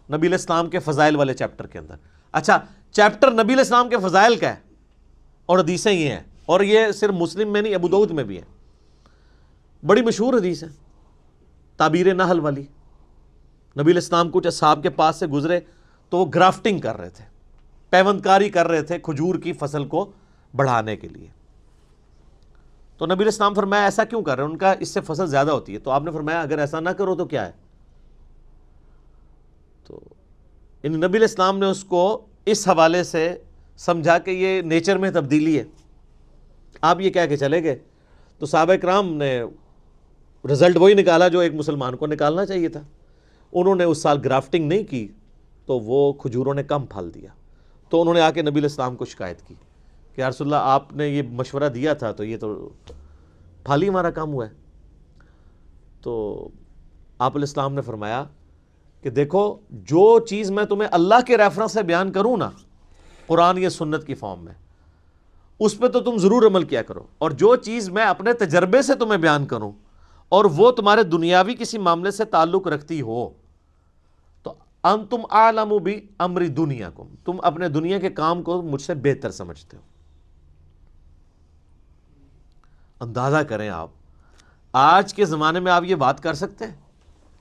نبی علیہ السلام کے فضائل والے چیپٹر کے اندر۔ اچھا، چیپٹر نبی علیہ السلام کے فضائل کا ہے اور حدیثیں یہ ہیں، اور یہ صرف مسلم میں نہیں، ابو داؤد میں بھی ہے، بڑی مشہور حدیث ہے تعبیر نحل والی۔ نبی علیہ السلام کچھ اصحاب کے پاس سے گزرے تو وہ گرافٹنگ کر رہے تھے، پیوند کاری کر رہے تھے کھجور کی فصل کو بڑھانے کے لیے۔ تو نبی علیہ السلام فرمایا ایسا کیوں کر رہے ہیں؟ ان کا اس سے فصل زیادہ ہوتی ہے۔ تو آپ نے فرمایا اگر ایسا نہ کرو تو کیا ہے؟ تو نبی علیہ السلام نے اس کو اس حوالے سے سمجھا کہ یہ نیچر میں تبدیلی ہے، آپ یہ کہہ کے چلے گئے۔ تو صحابہ کرام نے رزلٹ وہی نکالا جو ایک مسلمان کو نکالنا چاہیے تھا۔ انہوں نے اس سال گرافٹنگ نہیں کی تو وہ کھجوروں نے کم پھل دیا۔ تو انہوں نے آ کے نبی علیہ السلام کو شکایت کی کہ یا رسول اللہ آپ نے یہ مشورہ دیا تھا تو یہ تو پھل ہی ہمارا کم ہوا ہے۔ تو آپ علیہ السلام نے فرمایا کہ دیکھو جو چیز میں تمہیں اللہ کے ریفرنس سے بیان کروں نا قرآن یا سنت کی فارم میں، اس پہ تو تم ضرور عمل کیا کرو، اور جو چیز میں اپنے تجربے سے تمہیں بیان کروں اور وہ تمہارے دنیاوی کسی معاملے سے تعلق رکھتی ہو تو انتم اعلم بامر دنیاکم، تم اپنے دنیا کے کام کو مجھ سے بہتر سمجھتے ہو۔ اندازہ کریں آپ آج کے زمانے میں آپ یہ بات کر سکتے ہیں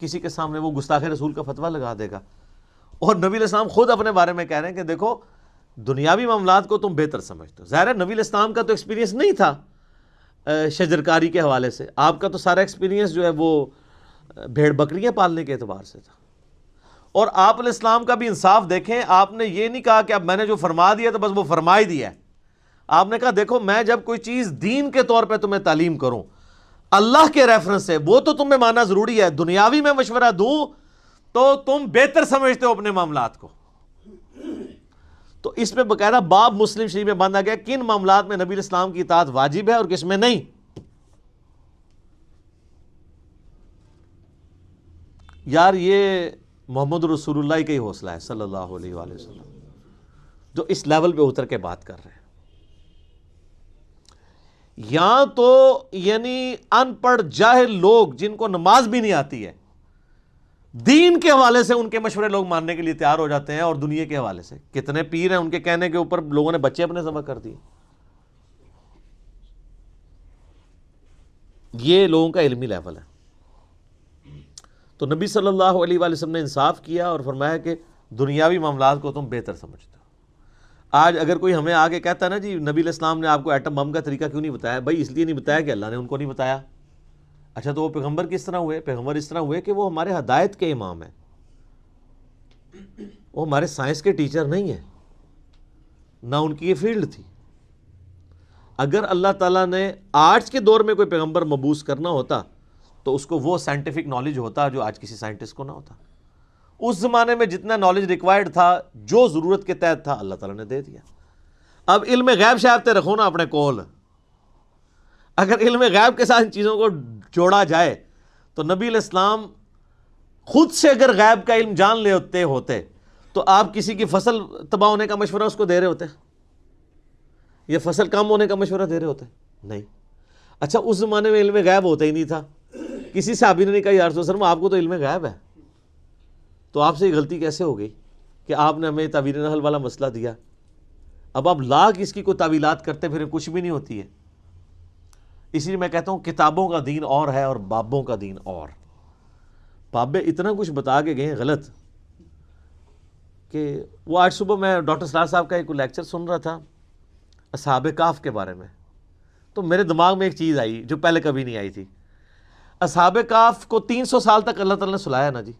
کسی کے سامنے؟ وہ گستاخ رسول کا فتویٰ لگا دے گا۔ اور نبی علیہ السلام خود اپنے بارے میں کہہ رہے ہیں کہ دیکھو دنیاوی معاملات کو تم بہتر سمجھتے ہو۔ ظاہر ہے نبی علیہ السلام کا تو ایکسپیرینس نہیں تھا شجرکاری کے حوالے سے، آپ کا تو سارا ایکسپیرینس جو ہے وہ بھیڑ بکریاں پالنے کے اعتبار سے تھا۔ اور آپ علیہ السلام کا بھی انصاف دیکھیں، آپ نے یہ نہیں کہا کہ اب میں نے جو فرما دیا تو بس وہ فرما ہی دیا ہے۔ آپ نے کہا دیکھو میں جب کوئی چیز دین کے طور پہ تمہیں تعلیم کروں اللہ کے ریفرنس سے، وہ تو تمہیں ماننا ضروری ہے، دنیاوی میں مشورہ دوں تو تم بہتر سمجھتے ہو اپنے معاملات کو۔ تو اس پہ باقاعدہ باب مسلم شریف میں باندھا گیا کن معاملات میں نبی علیہ السلام کی اطاعت واجب ہے اور کس میں نہیں۔ یار یہ محمد رسول اللہ کا ہی حوصلہ ہے صلی اللہ علیہ وآلہ وسلم، جو اس لیول پہ اتر کے بات کر رہے ہیں۔ یا تو یعنی ان پڑھ جاہل لوگ جن کو نماز بھی نہیں آتی ہے دین کے حوالے سے ان کے مشورے لوگ ماننے کے لیے تیار ہو جاتے ہیں، اور دنیا کے حوالے سے کتنے پیر ہیں ان کے کہنے کے اوپر لوگوں نے بچے اپنے ذبح کر دیے۔ یہ لوگوں کا علمی لیول ہے۔ تو نبی صلی اللہ علیہ وآلہ وسلم نے انصاف کیا اور فرمایا کہ دنیاوی معاملات کو تم بہتر سمجھتے ہو۔ آج اگر کوئی ہمیں آگے کہتا ہے نا جی نبی علیہ السلام نے آپ کو ایٹم بم کا طریقہ کیوں نہیں بتایا؟ بھائی اس لیے نہیں بتایا کہ اللہ نے ان کو نہیں بتایا۔ اچھا تو وہ پیغمبر کس طرح ہوئے؟ پیغمبر اس طرح ہوئے کہ وہ ہمارے ہدایت کے امام ہیں، وہ ہمارے سائنس کے ٹیچر نہیں ہیں، نہ ان کی یہ فیلڈ تھی۔ اگر اللہ تعالیٰ نے آج کے دور میں کوئی پیغمبر مبعوث کرنا ہوتا تو اس کو وہ سائنٹیفک نالج ہوتا جو آج کسی سائنٹسٹ کو نہ ہوتا۔ اس زمانے میں جتنا نالج ریکوائرڈ تھا جو ضرورت کے تحت تھا اللہ تعالیٰ نے دے دیا۔ اب علم غیب شاہتے رکھو نا اپنے کول، اگر علم غیب کے ساتھ ان چیزوں کو جوڑا جائے تو نبی علیہ السلام خود سے اگر غیب کا علم جان لیتے ہوتے تو آپ کسی کی فصل تباہ ہونے کا مشورہ اس کو دے رہے ہوتے؟ یا فصل کم ہونے کا مشورہ دے رہے ہوتے؟ نہیں۔ اچھا اس زمانے میں علم غیب ہوتا ہی نہیں تھا، کسی صحابی نے نہیں کہا یا رسول اللہ آپ کو تو علم غیب ہے، تو آپ سے یہ غلطی کیسے ہو گئی کہ آپ نے ہمیں تعبیر نحل والا مسئلہ دیا؟ اب آپ لاکھ اس کی کوئی تعویلات کرتے پھر کچھ بھی نہیں ہوتی ہے۔ اسی لیے میں کہتا ہوں کتابوں کا دین اور ہے اور بابوں کا دین اور۔ بابے اتنا کچھ بتا کے گئے ہیں غلط کہ وہ آج صبح میں ڈاکٹر سراج صاحب کا ایک لیکچر سن رہا تھا اصحاب کہف کے بارے میں، تو میرے دماغ میں ایک چیز آئی جو پہلے کبھی نہیں آئی تھی۔ اصحاب کہف کو 300 سال تک اللہ تعالیٰ نے سلایا نا جی۔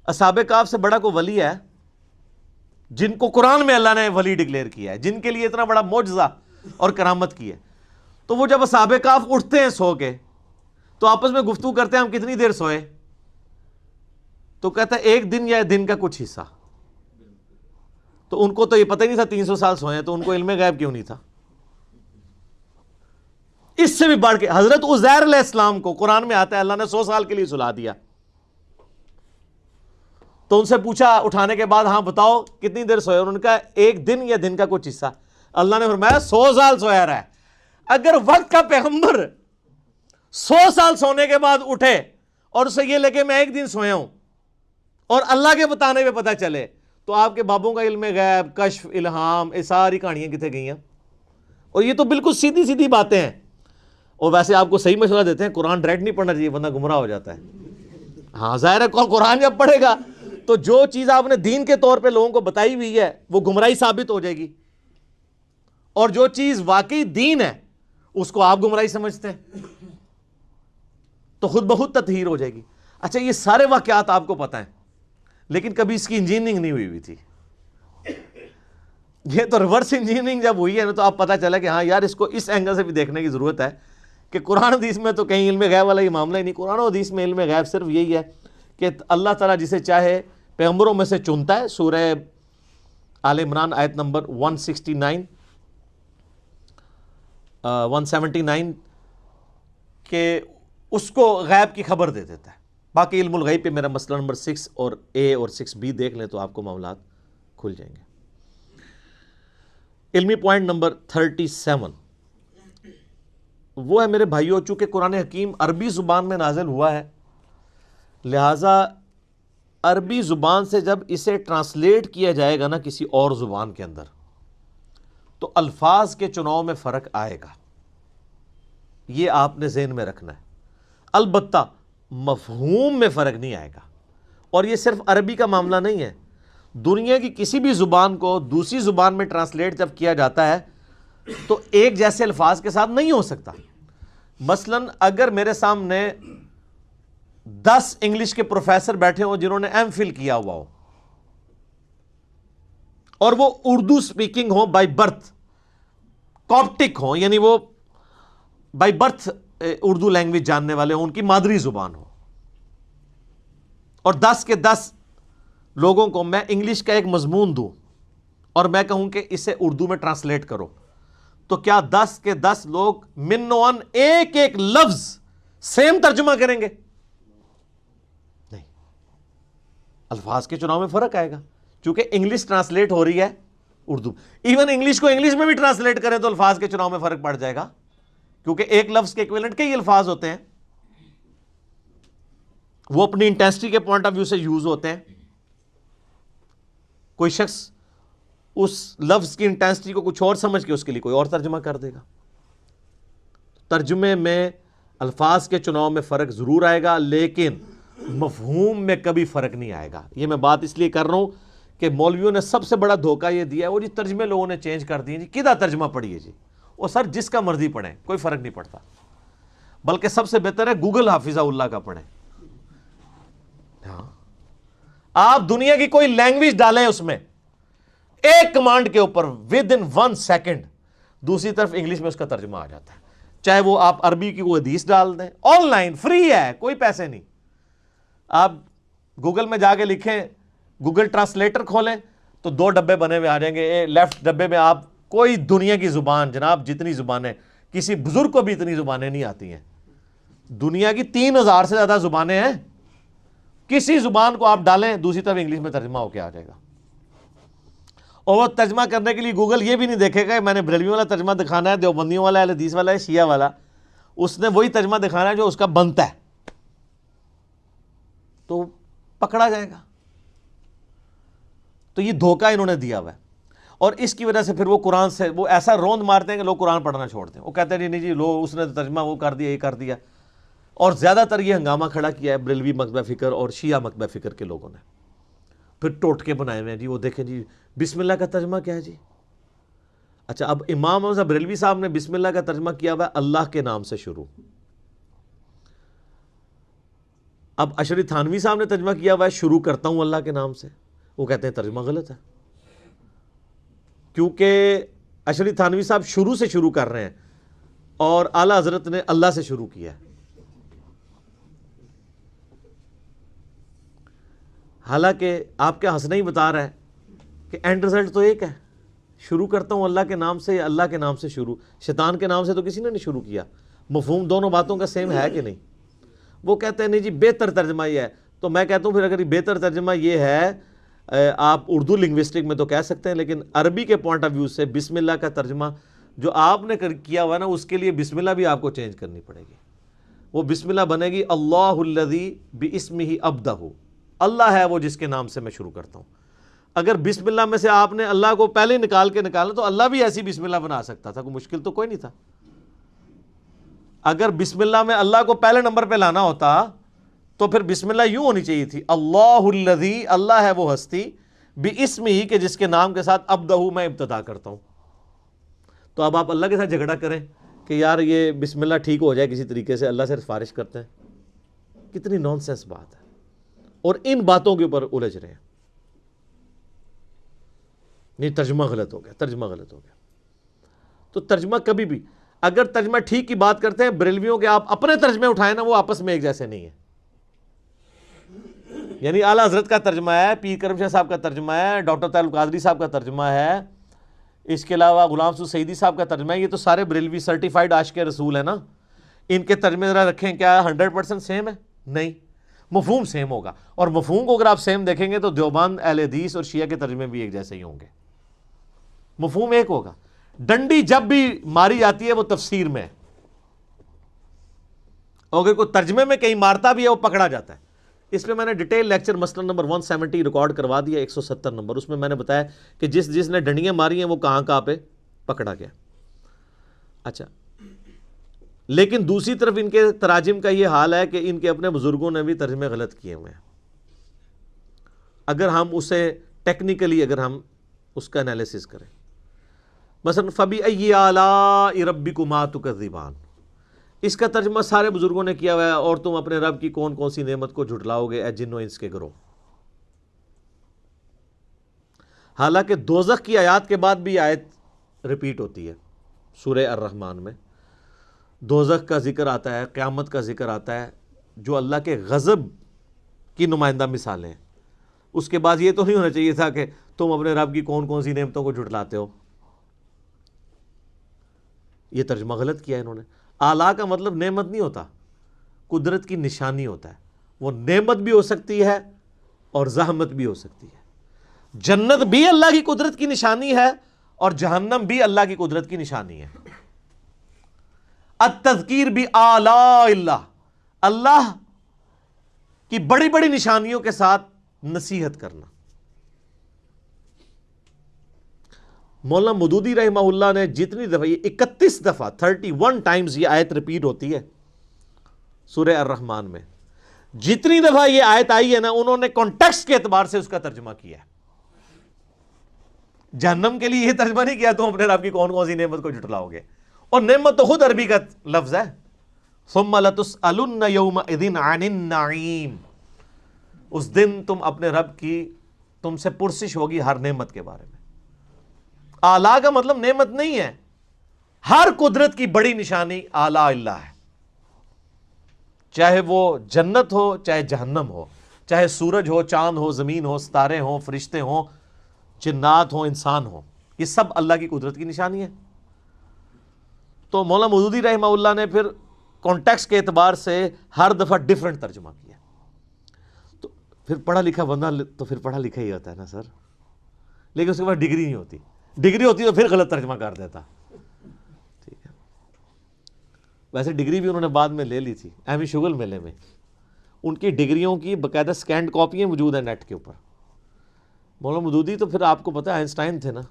اصحاب کہف سے بڑا کوئی ولی ہے جن کو قرآن میں اللہ نے ولی ڈکلیئر کیا ہے، جن کے لیے اتنا بڑا معجزہ اور کرامت کی ہے؟ تو وہ جب اصحاب کہف اٹھتے ہیں سو کے تو آپس میں گفتگو کرتے ہیں ہم کتنی دیر سوئے؟ تو کہتا ہے ایک دن یا دن کا کچھ حصہ۔ تو ان کو تو یہ پتہ ہی نہیں تھا 300 سال سوئے ہیں، تو ان کو علم غیب کیوں نہیں تھا؟ اس سے بھی بڑھ کے حضرت عزیر علیہ السلام کو قرآن میں آتا ہے اللہ نے 100 سال کے لیے سلا دیا۔ تو ان سے پوچھا اٹھانے کے بعد ہاں بتاؤ کتنی دیر سوئے؟ انہوں نے کہا ایک دن یا دن کا کچھ حصہ۔ اللہ نے فرمایا 100 سال سویا رہا ہے۔ اگر وقت کا پیغمبر 100 سال سونے کے بعد اٹھے اور اسے یہ لگے میں ایک دن سویا ہوں اور اللہ کے بتانے پہ پتہ چلے، تو آپ کے بابوں کا علم غیب، کشف، الہام، یہ ساری کہانیاں کتنے گئی ہیں؟ اور یہ تو بالکل سیدھی سیدھی باتیں ہیں. اور ویسے آپ کو صحیح مشورہ دیتے ہیں قرآن ڈائریکٹ نہیں پڑھنا چاہیے، بندہ گمراہ ہو جاتا ہے. ہاں ظاہر ہے قرآن جب پڑھے گا تو جو چیز آپ نے دین کے طور پہ لوگوں کو بتائی ہوئی ہے وہ گمراہی ثابت ہو جائے گی، اور جو چیز واقعی دین ہے اس کو آپ گمراہی سمجھتے ہیں تو خود بخود تطہیر ہو جائے گی. اچھا یہ سارے واقعات آپ کو پتہ ہیں لیکن کبھی اس کی انجینئرنگ نہیں ہوئی تھی. یہ تو ریورس انجینئرنگ جب ہوئی ہے نا تو آپ پتہ چلا کہ ہاں یار اس کو اس اینگل سے بھی دیکھنے کی ضرورت ہے کہ قرآن حدیث میں تو کہیں علم غیب والا یہ معاملہ ہی نہیں. قرآن و حدیث میں علم غیب صرف یہی ہے کہ اللہ تعالیٰ جسے چاہے پیغمبروں میں سے چنتا ہے. سورہ آل عمران آیت نمبر 179 کہ اس کو غیب کی خبر دے دیتا ہے. باقی علم الغیب پہ میرا مسئلہ نمبر 6 اور A اور 6B دیکھ لیں تو آپ کو معاملات کھل جائیں گے. علمی پوائنٹ نمبر 37 وہ ہے میرے بھائیوں، چونکہ قرآن حکیم عربی زبان میں نازل ہوا ہے لہٰذا عربی زبان سے جب اسے ٹرانسلیٹ کیا جائے گا نا کسی اور زبان کے اندر تو الفاظ کے چناؤ میں فرق آئے گا. یہ آپ نے ذہن میں رکھنا ہے. البتہ مفہوم میں فرق نہیں آئے گا. اور یہ صرف عربی کا معاملہ نہیں ہے، دنیا کی کسی بھی زبان کو دوسری زبان میں ٹرانسلیٹ جب کیا جاتا ہے تو ایک جیسے الفاظ کے ساتھ نہیں ہو سکتا. مثلا اگر میرے سامنے 10 انگلش کے پروفیسر بیٹھے ہوں جنہوں نے ایم فل کیا ہوا ہو اور وہ اردو سپیکنگ ہو بائی برتھ، کاپٹک ہوں یعنی وہ بائی برتھ اردو لینگویج جاننے والے ہوں، ان کی مادری زبان ہو، اور 10 کے 10 لوگوں کو میں انگلش کا ایک مضمون دوں اور میں کہوں کہ اسے اردو میں ٹرانسلیٹ کرو، تو کیا 10 کے 10 لوگ منوان ایک ایک لفظ سیم ترجمہ کریں گے؟ نہیں، الفاظ کے چناؤ میں فرق آئے گا چونکہ انگلش ٹرانسلیٹ ہو رہی ہے اردو. ایون انگلش کو انگلش میں بھی ٹرانسلیٹ کریں تو الفاظ کے چناؤ میں فرق پڑ جائے گا کیونکہ ایک لفظ کے ایکویلنٹ کئی الفاظ ہوتے ہیں، وہ اپنی انٹینسٹی کے پوائنٹ آف ویو سے یوز ہوتے ہیں. کوئی شخص اس لفظ کی انٹینسٹی کو کچھ اور سمجھ کے اس کے لیے کوئی اور ترجمہ کر دے گا. ترجمے میں الفاظ کے چناؤ میں فرق ضرور آئے گا لیکن مفہوم میں کبھی فرق نہیں آئے گا. یہ میں بات اس لیے کر رہا ہوں کہ مولویوں نے سب سے بڑا دھوکہ یہ دیا ہے وہ جی ترجمے لوگوں نے چینج کر دیے جی کدھر ترجمہ پڑھیے جی، اور سر جس کا مرضی پڑھیں کوئی فرق نہیں پڑتا، بلکہ سب سے بہتر ہے گوگل حافظہ اللہ کا پڑھیں. ہاں آپ دنیا کی کوئی لینگویج ڈالیں اس میں ایک کمانڈ کے اوپر ود ان 1 سیکنڈ دوسری طرف انگلش میں اس کا ترجمہ آ جاتا ہے. چاہے وہ آپ عربی کی کوئی حدیث ڈال دیں، آن لائن فری ہے، کوئی پیسے نہیں. آپ گوگل میں جا کے لکھیں، گوگل ٹرانسلیٹر کھولیں تو 2 ڈبے بنے ہوئے آ جائیں گے. لیفٹ ڈبے میں آپ کوئی دنیا کی زبان، جناب جتنی زبانیں، کسی بزرگ کو بھی اتنی زبانیں نہیں آتی ہیں. دنیا کی 3000 سے زیادہ زبانیں ہیں، کسی زبان کو آپ ڈالیں دوسری طرف انگلش میں ترجمہ ہو کے آ جائے گا. اور وہ ترجمہ کرنے کے لیے گوگل یہ بھی نہیں دیکھے گا کہ میں نے بریلوی والا ترجمہ دکھانا ہے، دیوبندیوں والا ہے، اہل حدیث والا ہے، شیعہ والا. اس نے وہی ترجمہ دکھانا ہے جو اس کا بنتا ہے، تو پکڑا جائے گا. تو یہ دھوکہ انہوں نے دیا ہوا ہے اور اس کی وجہ سے پھر وہ قرآن سے وہ ایسا روند مارتے ہیں کہ لوگ قرآن پڑھنا چھوڑتے ہیں. وہ کہتے ہیں نہیں جی لو اس نے ترجمہ وہ کر دیا، یہ کر دیا. اور زیادہ تر یہ ہنگامہ کھڑا کیا ہے بریلوی مکتبہ فکر اور شیعہ مکتبہ فکر کے لوگوں نے. پھر ٹوٹکے بنائے ہوئے ہیں جی، وہ دیکھیں جی بسم اللہ کا ترجمہ کیا ہے جی. اچھا اب امام احمد بریلوی صاحب نے بسم اللہ کا ترجمہ کیا ہوا ہے اللہ کے نام سے شروع. اب اشری تھانوی صاحب نے ترجمہ کیا ہوا ہے شروع کرتا ہوں اللہ کے نام سے. وہ کہتے ہیں ترجمہ غلط ہے کیونکہ اشری تھانوی صاحب شروع سے شروع کر رہے ہیں اور اعلیٰ حضرت نے اللہ سے شروع کیا ہے. حالانکہ آپ کا ہنسنا ہی بتا رہا ہے کہ اینڈ رزلٹ تو ایک ہے، شروع کرتا ہوں اللہ کے نام سے یا اللہ کے نام سے شروع. شیطان کے نام سے تو کسی نے نہیں شروع کیا. مفہوم دونوں باتوں کا سیم ہے کہ نہیں؟ وہ کہتے ہیں نہیں جی بہتر ترجمہ یہ ہے. تو میں کہتا ہوں پھر اگر یہ بہتر ترجمہ یہ ہے آپ اردو لنگوسٹک میں تو کہہ سکتے ہیں لیکن عربی کے پوائنٹ آف ویو سے بسم اللہ کا ترجمہ جو آپ نے کیا ہوا ہے نا اس کے لیے بسم اللہ بھی آپ کو چینج کرنی پڑے گی. وہ بسم اللہ بنے گی اللہ الذی باسمہ ابدہ، اللہ ہے وہ جس کے نام سے میں شروع کرتا ہوں. اگر بسم اللہ میں سے آپ نے اللہ کو پہلے ہی نکال کے نکالا تو اللہ بھی ایسی بسم اللہ بنا سکتا تھا، کوئی مشکل تو کوئی نہیں تھا۔ اگر بسم اللہ میں اللہ کو پہلے نمبر پہ لانا ہوتا تو پھر بسم اللہ یوں ہونی چاہیے تھی، اللہ الذی، اللہ ہے وہ ہستی، بِاسمہ، کہ جس کے نام کے ساتھ ابدہ میں ابتدا کرتا ہوں۔ تو اب آپ اللہ کے ساتھ جھگڑا کریں کہ یار یہ بسم اللہ ٹھیک ہو جائے کسی طریقے سے، اللہ سے سفارش کرتے ہیں، کتنی نان سینس بات ہے، اور ان باتوں کے اوپر الجھ رہے ہیں۔ نہیں، ترجمہ غلط ہو گیا، ترجمہ غلط ہو گیا۔ تو ترجمہ کبھی بھی، اگر ترجمہ ٹھیک کی بات کرتے ہیں، بریلویوں کے آپ اپنے ترجمے اٹھائیں نا، وہ آپس میں ایک جیسے نہیں ہیں۔ یعنی اعلیٰ حضرت کا ترجمہ ہے، پیر کرم شاہ صاحب کا ترجمہ ہے، ڈاکٹر طاہر القادری صاحب کا ترجمہ ہے، اس کے علاوہ غلام سعود سعیدی صاحب کا ترجمہ ہے، یہ تو سارے بریلوی سرٹیفائڈ عاشق رسول ہیں نا، ان کے ترجمے ذرا رکھیں، کیا 100% سیم ہے؟ نہیں، مفہوم سیم ہوگا، اور مفہوم کو اگر آپ سیم دیکھیں گے تو دیوبند، اہل حدیث اور شیعہ کے ترجمے بھی ایک جیسے ہی ہوں گے، مفہوم ایک ہوگا۔ ڈنڈی جب بھی ماری جاتی ہے وہ تفسیر میں ہے، اگر کوئی ترجمے میں کہیں مارتا بھی ہے وہ پکڑا جاتا ہے۔ اس پہ میں نے ڈیٹیل لیکچر مسئلہ نمبر 170 ریکارڈ کروا دیا، 170 نمبر، اس میں میں نے بتایا کہ جس نے ڈنڈیاں ماری ہیں وہ کہاں پہ پکڑا گیا۔ اچھا، لیکن دوسری طرف ان کے تراجم کا یہ حال ہے کہ ان کے اپنے بزرگوں نے بھی ترجمے غلط کیے ہوئے ہیں۔ اگر ہم اسے ٹیکنیکلی اگر ہم اس کا انالیسس کریں، مثلا فَبِأَيِّ آلَاءِ رَبِّكُمَا تُكَذِّبَانِ، اس کا ترجمہ سارے بزرگوں نے کیا ہوا ہے، اور تم اپنے رب کی کون کون سی نعمت کو جھٹلاؤ گے اے جن و انس کے گروہ۔ حالانکہ دوزخ کی آیات کے بعد بھی آیت ریپیٹ ہوتی ہے سورہ الرحمن میں، دوزخ کا ذکر آتا ہے، قیامت کا ذکر آتا ہے، جو اللہ کے غضب کی نمائندہ مثالیں ہیں۔ اس کے بعد یہ تو نہیں ہونا چاہیے تھا کہ تم اپنے رب کی کون کون سی نعمتوں کو جھٹلاتے ہو۔ یہ ترجمہ غلط کیا ہے انہوں نے۔ آلہ کا مطلب نعمت نہیں ہوتا، قدرت کی نشانی ہوتا ہے، وہ نعمت بھی ہو سکتی ہے اور زحمت بھی ہو سکتی ہے۔ جنت بھی اللہ کی قدرت کی نشانی ہے اور جہنم بھی اللہ کی قدرت کی نشانی ہے۔ التذکیر بآلاء اللہ، اللہ کی بڑی بڑی نشانیوں کے ساتھ نصیحت کرنا۔ مولانا مودودی رحمہ اللہ نے جتنی دفعہ، یہ 31 دفعہ 31 ٹائمز یہ آیت ریپیٹ ہوتی ہے سورہ الرحمن میں، جتنی دفعہ یہ آیت آئی ہے نا، انہوں نے کانٹیکسٹ کے اعتبار سے اس کا ترجمہ کیا ہے۔ جہنم کے لیے یہ ترجمہ نہیں کیا تم اپنے رب کی کون کون سی نعمت کو جھٹلاؤ گے، اور نعمت تو خود عربی کا لفظ ہے، ثم لتسألن یومئذ عن النعیم، اس دن تم اپنے رب کی، تم سے پرسش ہوگی ہر نعمت کے بارے میں۔ آلہ کا مطلب نعمت نہیں ہے، ہر قدرت کی بڑی نشانی آلہ اللہ ہے، چاہے وہ جنت ہو چاہے جہنم ہو، چاہے سورج ہو، چاند ہو، زمین ہو، ستارے ہوں، فرشتے ہوں، جنات ہوں، انسان ہوں، یہ سب اللہ کی قدرت کی نشانی ہے۔ تو مولانا مودودی رحمہ اللہ نے پھر کانٹیکسٹ کے اعتبار سے ہر دفعہ ڈیفرنٹ ترجمہ کیا۔ تو پھر پڑھا لکھا بندہ تو پھر پڑھا لکھا ہی ہوتا ہے نا سر، لیکن اس کے پاس ڈگری نہیں ہوتی، ڈگری ہوتی تو پھر غلط ترجمہ کر دیتا۔ ٹھیک ہے، ویسے ڈگری بھی انہوں نے بعد میں لے لی تھی ایم شغل میلے میں، ان کی ڈگریوں کی باقاعدہ سکینڈ کاپیاں موجود ہیں نیٹ کے اوپر۔ مولانا مودودی تو پھر آپ کو پتہ ہے آئنسٹائن تھے نا،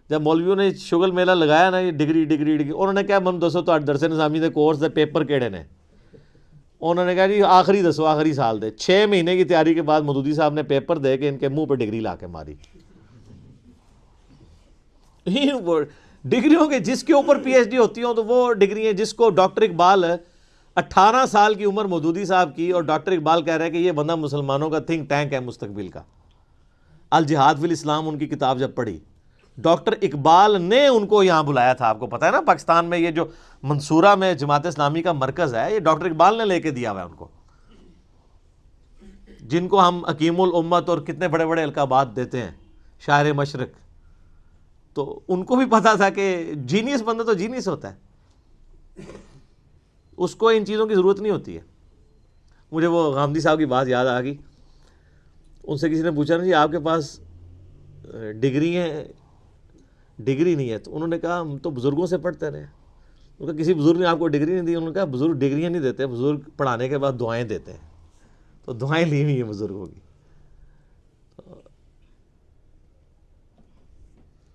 جب مولویوں نے شغل میلہ لگایا نا، یہ ڈگری ڈگری ڈگری، انہوں نے کیا من دسو تو درس نظامی دے کورس دے پیپر کیڑے نے، انہوں نے کہا جی آخری دسو، آخری سال دے 6 مہینے کی تیاری کے بعد مودودی صاحب نے پیپر دے کے ان کے منہ پہ ڈگری لا کے ماری۔ ڈگریوں کے جس کے اوپر پی ایچ ڈی ہوتی ہوں تو وہ ڈگری ہیں، جس کو ڈاکٹر اقبال 18 سال کی عمر مودودی صاحب کی، اور ڈاکٹر اقبال کہہ رہے ہیں کہ یہ بندہ مسلمانوں کا تھنک ٹینک ہے مستقبل کا۔ الجہاد فی الاسلام ان کی کتاب جب پڑھی، ڈاکٹر اقبال نے ان کو یہاں بلایا تھا۔ آپ کو پتہ ہے نا پاکستان میں یہ جو منصورہ میں جماعت اسلامی کا مرکز ہے، یہ ڈاکٹر اقبال نے لے کے دیا ہوا ہے ان کو، جن کو ہم حکیم الامت اور کتنے بڑے بڑے القابات دیتے ہیں، شاعر مشرق۔ تو ان کو بھی پتا تھا کہ جینیس بندہ تو جینیس ہوتا ہے، اس کو ان چیزوں کی ضرورت نہیں ہوتی ہے۔ مجھے وہ غامدی صاحب کی بات یاد آ گئی، ان سے کسی نے پوچھا نا جی آپ کے پاس ڈگری ہیں؟ ڈگری نہیں ہے، تو انہوں نے کہا ہم تو بزرگوں سے پڑھتے رہے۔ انہوں نے کہا کسی بزرگ نے آپ کو ڈگری نہیں دی؟ انہوں نے کہا بزرگ ڈگریاں نہیں دیتے، بزرگ پڑھانے کے بعد دعائیں دیتے ہیں، تو دعائیں لی ہوئی ہیں بزرگوں کی۔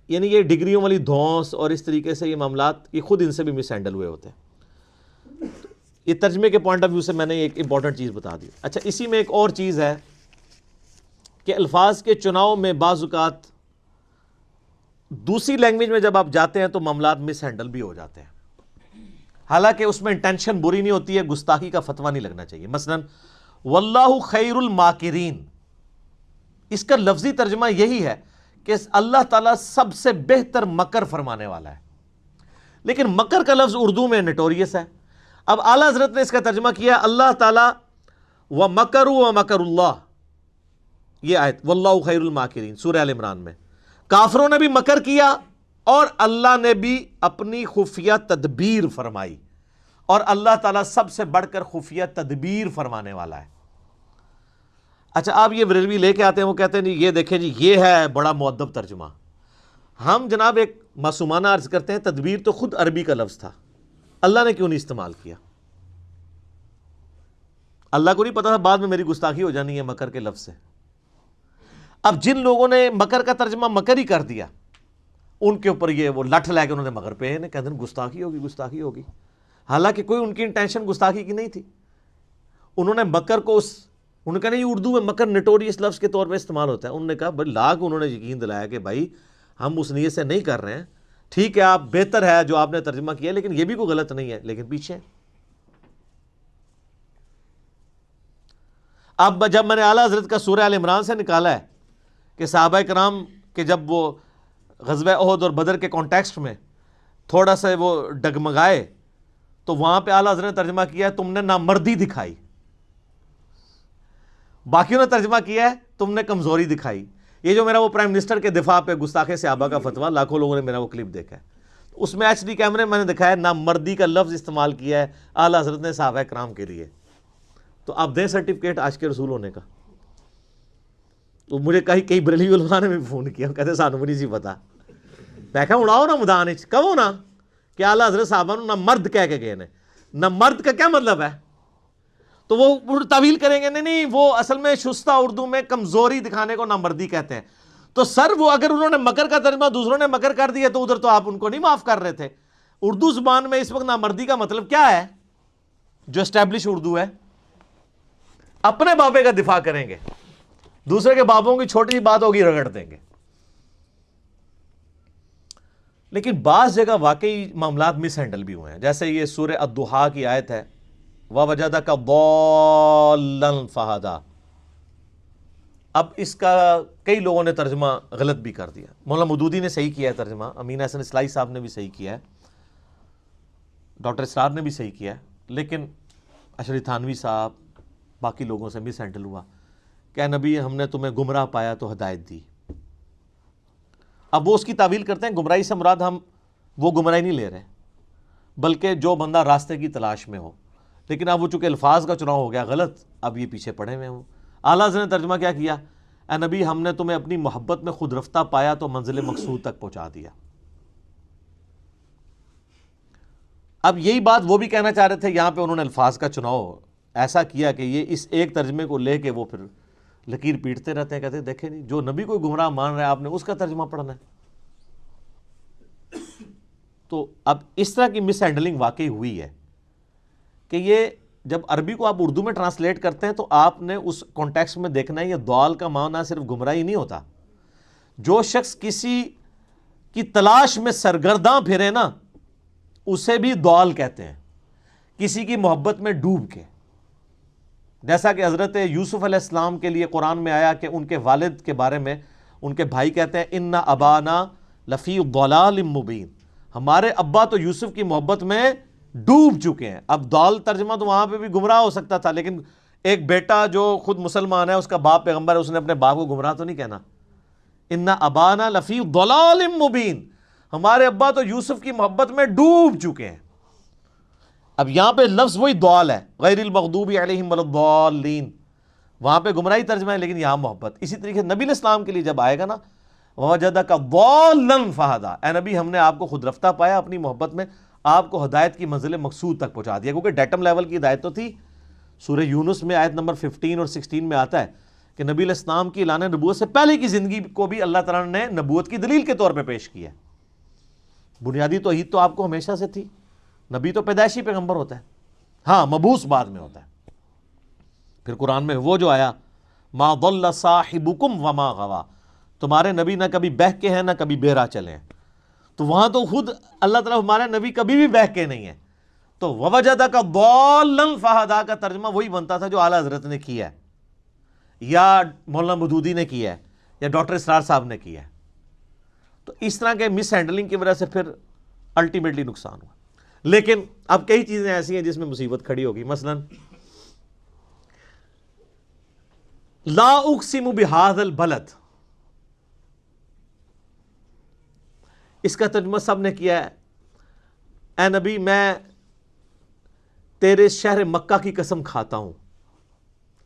یعنی یہ ڈگریوں والی دھونس اور اس طریقے سے یہ معاملات یہ خود ان سے بھی مس ہینڈل ہوئے ہوتے ہیں. یہ ترجمے کے پوائنٹ آف ویو سے میں نے ایک امپورٹنٹ چیز بتا دی. اچھا اسی میں ایک اور چیز ہے کہ الفاظ کے چناؤ میں بعض اوقات دوسری لینگویج میں جب آپ جاتے ہیں تو معاملات مس ہینڈل بھی ہو جاتے ہیں, حالانکہ اس میں انٹینشن بری نہیں ہوتی ہے, گستاخی کا فتویٰ نہیں لگنا چاہیے. مثلا واللہ خیر الماکرین, اس کا لفظی ترجمہ یہی ہے کہ اللہ تعالیٰ سب سے بہتر مکر فرمانے والا ہے, لیکن مکر کا لفظ اردو میں نٹوریس ہے. اب اعلیٰ حضرت نے اس کا ترجمہ کیا اللہ تعالیٰ وَمَكَرُوا وَمَكَرُ اللَّهِ, یہ آیت واللہ خیر الماکرین سورہ آل عمران میں. کافروں نے بھی مکر کیا اور اللہ نے بھی اپنی خفیہ تدبیر فرمائی, اور اللہ تعالیٰ سب سے بڑھ کر خفیہ تدبیر فرمانے والا ہے. اچھا آپ یہ بریلوی لے کے آتے ہیں, وہ کہتے ہیں جی یہ دیکھیں جی یہ ہے بڑا مؤدب ترجمہ. ہم جناب ایک معصومانہ عرض کرتے ہیں تدبیر تو خود عربی کا لفظ تھا, اللہ نے کیوں نہیں استعمال کیا؟ اللہ کو نہیں پتا تھا بعد میں میری گستاخی ہو جانی ہے مکر کے لفظ سے. اب جن لوگوں نے مکر کا ترجمہ مکر ہی کر دیا ان کے اوپر یہ وہ لٹھ لے کے انہوں نے مگر پہ کہتے ہیں گستاخی ہوگی گستاخی ہوگی, حالانکہ کوئی ان کی انٹینشن گستاخی کی نہیں تھی. انہوں نے مکر کو انہوں نے کہا نہیں اردو میں مکر نٹوریس لفظ کے طور پہ استعمال ہوتا ہے. انہوں نے کہا بھائی لاکھ انہوں نے یقین دلایا کہ بھائی ہم اس نیت سے نہیں کر رہے ہیں, ٹھیک ہے آپ بہتر ہے جو آپ نے ترجمہ کیا لیکن یہ بھی کوئی غلط نہیں ہے, لیکن پیچھے. اب جب میں نے اعلیٰ حضرت کا سورہ آل عمران سے نکالا ہے کہ صحابہ کرام کہ جب وہ غزوہ احد اور بدر کے کانٹیکسٹ میں تھوڑا سا وہ ڈگمگائے تو وہاں پہ اعلیٰ حضرت نے ترجمہ کیا ہے تم نے نامردی دکھائی, باقیوں نے ترجمہ کیا ہے تم نے کمزوری دکھائی. یہ جو میرا وہ پرائم منسٹر کے دفاع پہ گستاخ صحابہ کا فتویٰ, لاکھوں لوگوں نے میرا وہ کلپ دیکھا ہے, اس میں ایچ ڈی کیمرے میں نے دکھایا نامردی کا لفظ استعمال کیا ہے اعلیٰ حضرت نے صحابہ کرام کے لیے. تو آپ دیں سرٹیفکیٹ عاشق رسول ہونے کا. تو مجھے کئی بریلوی علماء نے بھی فون کیا, کہتے سانو بھی نہیں سی پتا. میں کہا اڑاؤ نا میدان کہو نا کہ اعلیٰ حضرت صحابہ نہ مرد کہہ کے گئے نے, نہ مرد کا کیا مطلب ہے؟ تو وہ تعویل کریں گے نہیں وہ اصل میں شستہ اردو میں کمزوری دکھانے کو نامردی کہتے ہیں. تو سر وہ اگر انہوں نے مکر کا ترجمہ دوسروں نے مکر کر دیا تو ادھر تو آپ ان کو نہیں معاف کر رہے تھے. اردو زبان میں اس وقت نامردی کا مطلب کیا ہے؟ جو اسٹیبلش اردو ہے اپنے بابے کا دفاع کریں گے, دوسرے کے بابوں کی چھوٹی سی بات ہوگی رگڑ دیں گے. لیکن بعض جگہ واقعی معاملات مس ہینڈل بھی ہوئے ہیں, جیسے یہ سورہ الضحیٰ کی آیت ہے وَوَجَدَكَ ضَالًّا فَہَدَىٰ. اب اس کا کئی لوگوں نے ترجمہ غلط بھی کر دیا. مولانا مودودی نے صحیح کیا ہے ترجمہ, امین احسن اصلاحی صاحب نے بھی صحیح کیا ہے, ڈاکٹر اسرار نے بھی صحیح کیا ہے, لیکن اشرف تھانوی صاحب باقی لوگوں سے مس ہینڈل ہوا کہ اے نبی ہم نے تمہیں گمراہ پایا تو ہدایت دی. اب وہ اس کی تعویل کرتے ہیں گمراہی سے مراد ہم وہ گمراہی نہیں لے رہے بلکہ جو بندہ راستے کی تلاش میں ہو, لیکن اب وہ چونکہ الفاظ کا چناؤ ہو گیا غلط, اب یہ پیچھے پڑے ہوئے ہوں. اعلیٰ حضرت نے ترجمہ کیا کیا, اے نبی ہم نے تمہیں اپنی محبت میں خود رفتہ پایا تو منزل مقصود تک پہنچا دیا. اب یہی بات وہ بھی کہنا چاہ رہے تھے, یہاں پہ انہوں نے الفاظ کا چناؤ ایسا کیا کہ یہ اس ایک ترجمے کو لے کے وہ پھر لکیر پیٹتے رہتے ہیں, کہتے ہیں دیکھیں نہیں جو نبی کو گمراہ مان رہا ہے آپ نے اس کا ترجمہ پڑھنا ہے. تو اب اس طرح کی مس ہینڈلنگ واقعی ہوئی ہے کہ یہ جب عربی کو آپ اردو میں ٹرانسلیٹ کرتے ہیں تو آپ نے اس کانٹیکسٹ میں دیکھنا ہے یہ ضال کا معنی صرف گمراہی نہیں ہوتا. جو شخص کسی کی تلاش میں سرگرداں پھرے نا اسے بھی ضال کہتے ہیں, کسی کی محبت میں ڈوب کے. جیسا کہ حضرت یوسف علیہ السلام کے لیے قرآن میں آیا کہ ان کے والد کے بارے میں ان کے بھائی کہتے ہیں ان ابانا لفی ضلال مبین, ہمارے ابا تو یوسف کی محبت میں ڈوب چکے ہیں. اب ضال ترجمہ تو وہاں پہ بھی گمراہ ہو سکتا تھا, لیکن ایک بیٹا جو خود مسلمان ہے اس کا باپ پیغمبر ہے, اس نے اپنے باپ کو گمراہ تو نہیں کہنا. ان ابانا لفی ضلال مبین, ہمارے ابا تو یوسف کی محبت میں ڈوب چکے ہیں. اب یہاں پہ لفظ وہی ضال ہے, غیر المغضوب علیہم ولا الضالین, وہاں پہ گمراہی ترجمہ ہے لیکن یہاں محبت. اسی طریقے نبی علیہ السلام کے لیے جب آئے گا نا وَوَجَدَكَ ضَالًّا فَہَدَىٰ, اے نبی ہم نے آپ کو خود رفتہ پایا اپنی محبت میں, آپ کو ہدایت کی منزل مقصود تک پہنچا دیا. کیونکہ ڈیٹم لیول کی ہدایت تو تھی. سورہ یونس میں آیت نمبر 15 اور 16 میں آتا ہے کہ نبی علیہ السلام کی اعلان نبوت سے پہلے کی زندگی کو بھی اللہ تعالیٰ نے نبوت کی دلیل کے طور پہ پیش کیا ہے۔ بنیادی توحید تو آپ کو ہمیشہ سے تھی، نبی تو پیدائشی پیغمبر ہوتا ہے، ہاں مبعوث بعد میں ہوتا ہے۔ پھر قرآن میں وہ جو آیا ما ضل صاحبکم وما غوا، تمہارے نبی نہ کبھی بہک کے ہیں نہ کبھی بہرا چلے ہیں، تو وہاں تو خود اللہ تعالیٰ ہمارا نبی کبھی بھی بہک کے نہیں ہے، تو ووجدک ضالا فہدی کا ترجمہ وہی بنتا تھا جو اعلیٰ حضرت نے کیا ہے، یا مولانا مودودی نے کیا ہے، یا ڈاکٹر اسرار صاحب نے کیا ہے۔ تو اس طرح کے مس ہینڈلنگ کی وجہ سے پھر الٹیمیٹلی نقصان ہوا۔ لیکن اب کئی چیزیں ایسی ہیں جس میں مصیبت کھڑی ہوگی، مثلا لا اقسم بہذا البلد، اس کا ترجمہ سب نے کیا ہے اے نبی میں تیرے شہر مکہ کی قسم کھاتا ہوں۔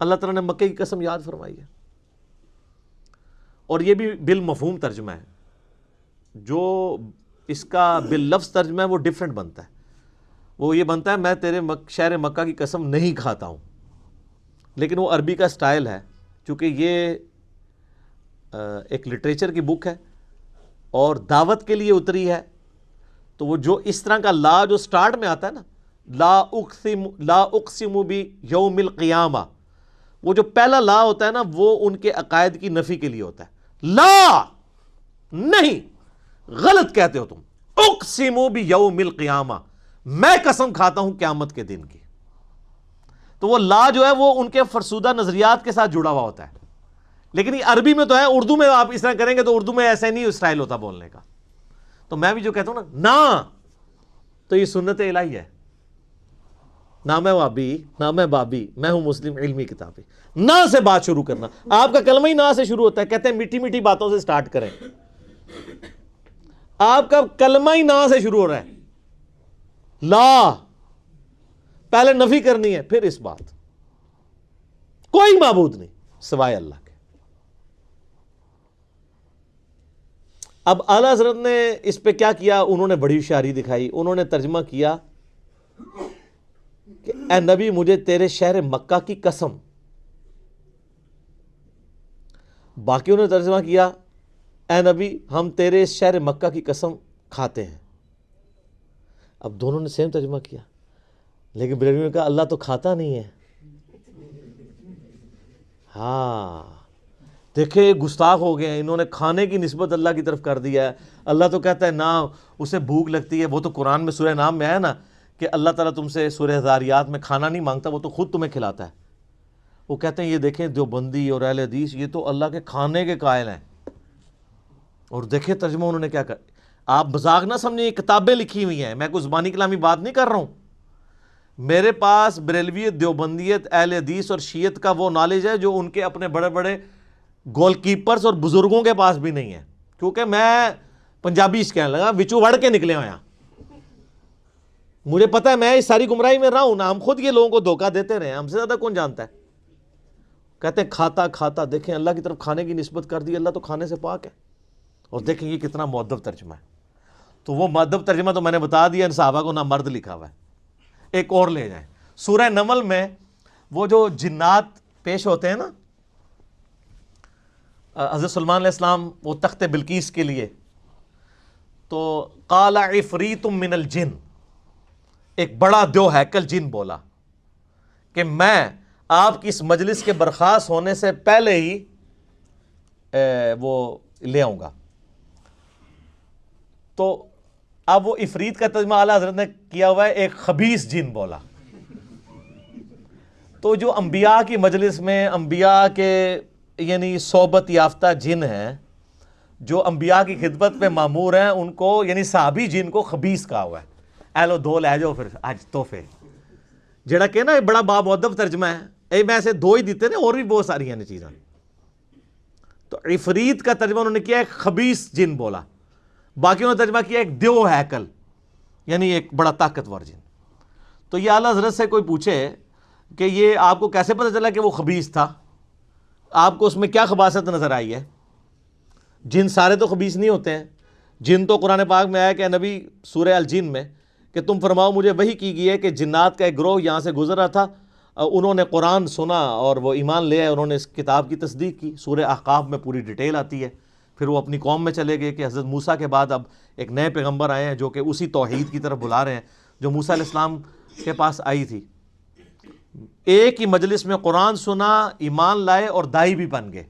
اللہ تعالیٰ نے مکہ کی قسم یاد فرمائی ہے، اور یہ بھی بالمفہوم ترجمہ ہے، جو اس کا باللفظ ترجمہ ہے وہ ڈیفرنٹ بنتا ہے، وہ یہ بنتا ہے میں تیرے شہر مکہ کی قسم نہیں کھاتا ہوں، لیکن وہ عربی کا سٹائل ہے، چونکہ یہ ایک لٹریچر کی بک ہے اور دعوت کے لیے اتری ہے، تو وہ جو اس طرح کا لا جو سٹارٹ میں آتا ہے نا، لا اقسم بیوم القیامہ، وہ جو پہلا لا ہوتا ہے نا وہ ان کے عقائد کی نفی کے لیے ہوتا ہے، لا نہیں، غلط کہتے ہو تم، اقسم بیوم القیامہ، میں قسم کھاتا ہوں قیامت کے دن کی، تو وہ لا جو ہے وہ ان کے فرسودہ نظریات کے ساتھ جڑا ہوا ہوتا ہے، لیکن یہ عربی میں تو ہے، اردو میں آپ اس طرح کریں گے تو اردو میں ایسا نہیں اسٹائل ہوتا بولنے کا، تو میں بھی جو کہتا ہوں نا تو یہ سنت الہی ہے، نہ میں وابی نہ میں بابی، میں ہوں مسلم علمی کتابی، نہ سے بات شروع کرنا، آپ کا کلمہ ہی نہ سے شروع ہوتا ہے، کہتے ہیں میٹھی میٹھی باتوں سے سٹارٹ کریں، آپ کا کلمہ ہی نہ سے شروع ہو رہا ہے، لا پہلے نفی کرنی ہے، پھر اس بات کوئی معبود نہیں سوائے اللہ کے۔ اب اعلیٰ حضرت نے اس پہ کیا کیا، انہوں نے بڑی ہوشیاری دکھائی، انہوں نے ترجمہ کیا کہ اے نبی مجھے تیرے شہر مکہ کی قسم، باقی انہوں نے ترجمہ کیا اے نبی ہم تیرے شہر مکہ کی قسم کھاتے ہیں۔ اب دونوں نے سیم ترجمہ کیا، لیکن بریلویوں نے کہا اللہ تو کھاتا نہیں ہے۔ ہاں دیکھیں گستاخ ہو گئے ہیں، انہوں نے کھانے کی نسبت اللہ کی طرف کر دیا ہے، اللہ تو کہتا ہے نہ اسے بھوک لگتی ہے، وہ تو قرآن میں سورہ نام میں ہے نا کہ اللہ تعالیٰ تم سے سورہ ذاریات میں کھانا نہیں مانگتا، وہ تو خود تمہیں کھلاتا ہے۔ وہ کہتے ہیں یہ دیکھیں دیوبندی اور اہل حدیث یہ تو اللہ کے کھانے کے قائل ہیں، اور دیکھیں ترجمہ انہوں نے کیا کر، آپ مذاق نہ سمجھیں، یہ کتابیں لکھی ہوئی ہیں، میں کوئی زبانی کلامی بات نہیں کر رہا ہوں، میرے پاس بریلویت، دیوبندیت، اہل حدیث اور شیعت کا وہ نالج ہے جو ان کے اپنے بڑے بڑے گول کیپرز اور بزرگوں کے پاس بھی نہیں ہے، کیونکہ میں پنجابی اس کہنے لگا وچو وڑ کے نکلے ہوئے ہیں، مجھے پتہ ہے میں اس ساری گمراہی میں رہا ہوں نا، ہم خود یہ لوگوں کو دھوکہ دیتے رہے ہیں، ہم سے زیادہ کون جانتا ہے۔ کہتے ہیں کھاتا کھاتا، دیکھیں اللہ کی طرف کھانے کی نسبت کر دی، اللہ تو کھانے سے پاک ہے، اور دیکھیں یہ کتنا مؤدب ترجمہ ہے۔ تو وہ مؤدب ترجمہ تو میں نے بتا دیا، ان صحابہ کو نہ مرد لکھا ہوا ہے۔ ایک اور لے جائیں، سورہ نمل میں وہ جو جنات پیش ہوتے ہیں نا، حضرت سلمان علیہ السلام وہ تخت بلقیس کے لیے، تو قال عفریت من الجن، ایک بڑا دیو ہیکل جن بولا کہ میں آپ کی اس مجلس کے برخاست ہونے سے پہلے ہی وہ لے آؤں گا۔ تو اب وہ عفریت کا ترجمہ اعلیٰ حضرت نے کیا ہوا ہے ایک خبیث جن بولا۔ تو جو انبیاء کی مجلس میں انبیاء کے یعنی صحبت یافتہ جن ہیں، جو انبیاء کی خدمت میں مامور ہیں، ان کو یعنی صحابی جن کو خبیث کہا ہوا ہے۔ اے لو دو لے جاؤ پھر آج تحفے، جڑا کہ نا بڑا بامؤدب ترجمہ ہے، اے میں ایسے دو ہی دیتے نا، اور بھی بہت ساری ہیں چیزیں۔ تو عفریت کا ترجمہ انہوں نے کیا ایک خبیث جن بولا، باقی انہوں نے ترجمہ کیا ایک دیو ہیکل، یعنی ایک بڑا طاقتور جن۔ تو یہ اعلیٰ حضرت سے کوئی پوچھے کہ یہ آپ کو کیسے پتہ چلا کہ وہ خبیث تھا، آپ کو اس میں کیا خباثت نظر آئی ہے؟ جن سارے تو خبیث نہیں ہوتے ہیں، جن تو قرآن پاک میں آیا کہ نبی سورہ الجن میں کہ تم فرماؤ مجھے وحی کی گئی ہے کہ جنات کا ایک گروہ یہاں سے گزر رہا تھا، انہوں نے قرآن سنا اور وہ ایمان لے آئے، انہوں نے اس کتاب کی تصدیق کی۔ سورہ احقاف میں پوری ڈیٹیل آتی ہے۔ پھر وہ اپنی قوم میں چلے گئے کہ حضرت موسیٰ کے بعد اب ایک نئے پیغمبر آئے ہیں جو کہ اسی توحید کی طرف بلا رہے ہیں جو موسیٰ علیہ السلام کے پاس آئی تھی۔ ایک ہی مجلس میں قرآن سنا، ایمان لائے اور دائی بھی بن گئے۔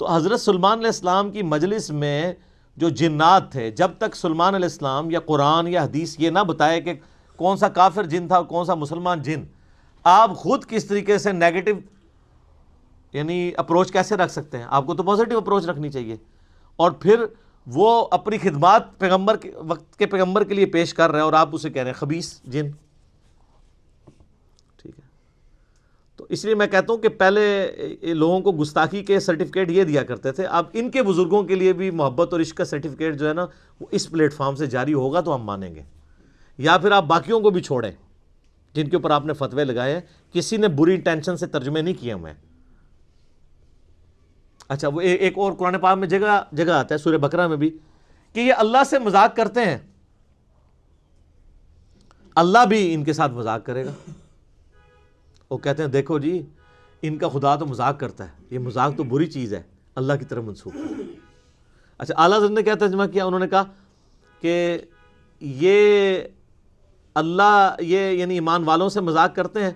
تو حضرت سلیمان علیہ السلام کی مجلس میں جو جنات تھے، جب تک سلیمان علیہ السلام یا قرآن یا حدیث یہ نہ بتائے کہ کون سا کافر جن تھا اور کون سا مسلمان جن، آپ خود کس طریقے سے نیگیٹو یعنی اپروچ کیسے رکھ سکتے ہیں؟ آپ کو تو پازیٹیو اپروچ رکھنی چاہیے۔ اور پھر وہ اپنی خدمات پیغمبر کے وقت کے پیغمبر کے لیے پیش کر رہے ہیں اور آپ اسے کہہ رہے ہیں خبیث جن۔ ٹھیک ہے، تو اس لیے میں کہتا ہوں کہ پہلے لوگوں کو گستاخی کے سرٹیفکیٹ یہ دیا کرتے تھے، اب ان کے بزرگوں کے لیے بھی محبت اور عشق کا سرٹیفکیٹ جو ہے نا وہ اس پلیٹ فارم سے جاری ہوگا تو ہم مانیں گے، یا پھر آپ باقیوں کو بھی چھوڑیں جن کے اوپر آپ نے فتوے لگائے ہیں۔ کسی نے بری انٹینشن سے ترجمے نہیں کیے ہوئے۔ اچھا، وہ ایک اور قرآن پاک میں جگہ آتا ہے سورہ بقرہ میں بھی کہ یہ اللہ سے مذاق کرتے ہیں، اللہ بھی ان کے ساتھ مذاق کرے گا۔ وہ کہتے ہیں دیکھو جی ان کا خدا تو مذاق کرتا ہے، یہ مذاق تو بری چیز ہے، اللہ کی طرف منسوخ ہے۔ اچھا، اعلیٰ حضرت نے کیا ترجمہ کیا؟ انہوں نے کہا کہ یہ اللہ یہ یعنی ایمان والوں سے مذاق کرتے ہیں،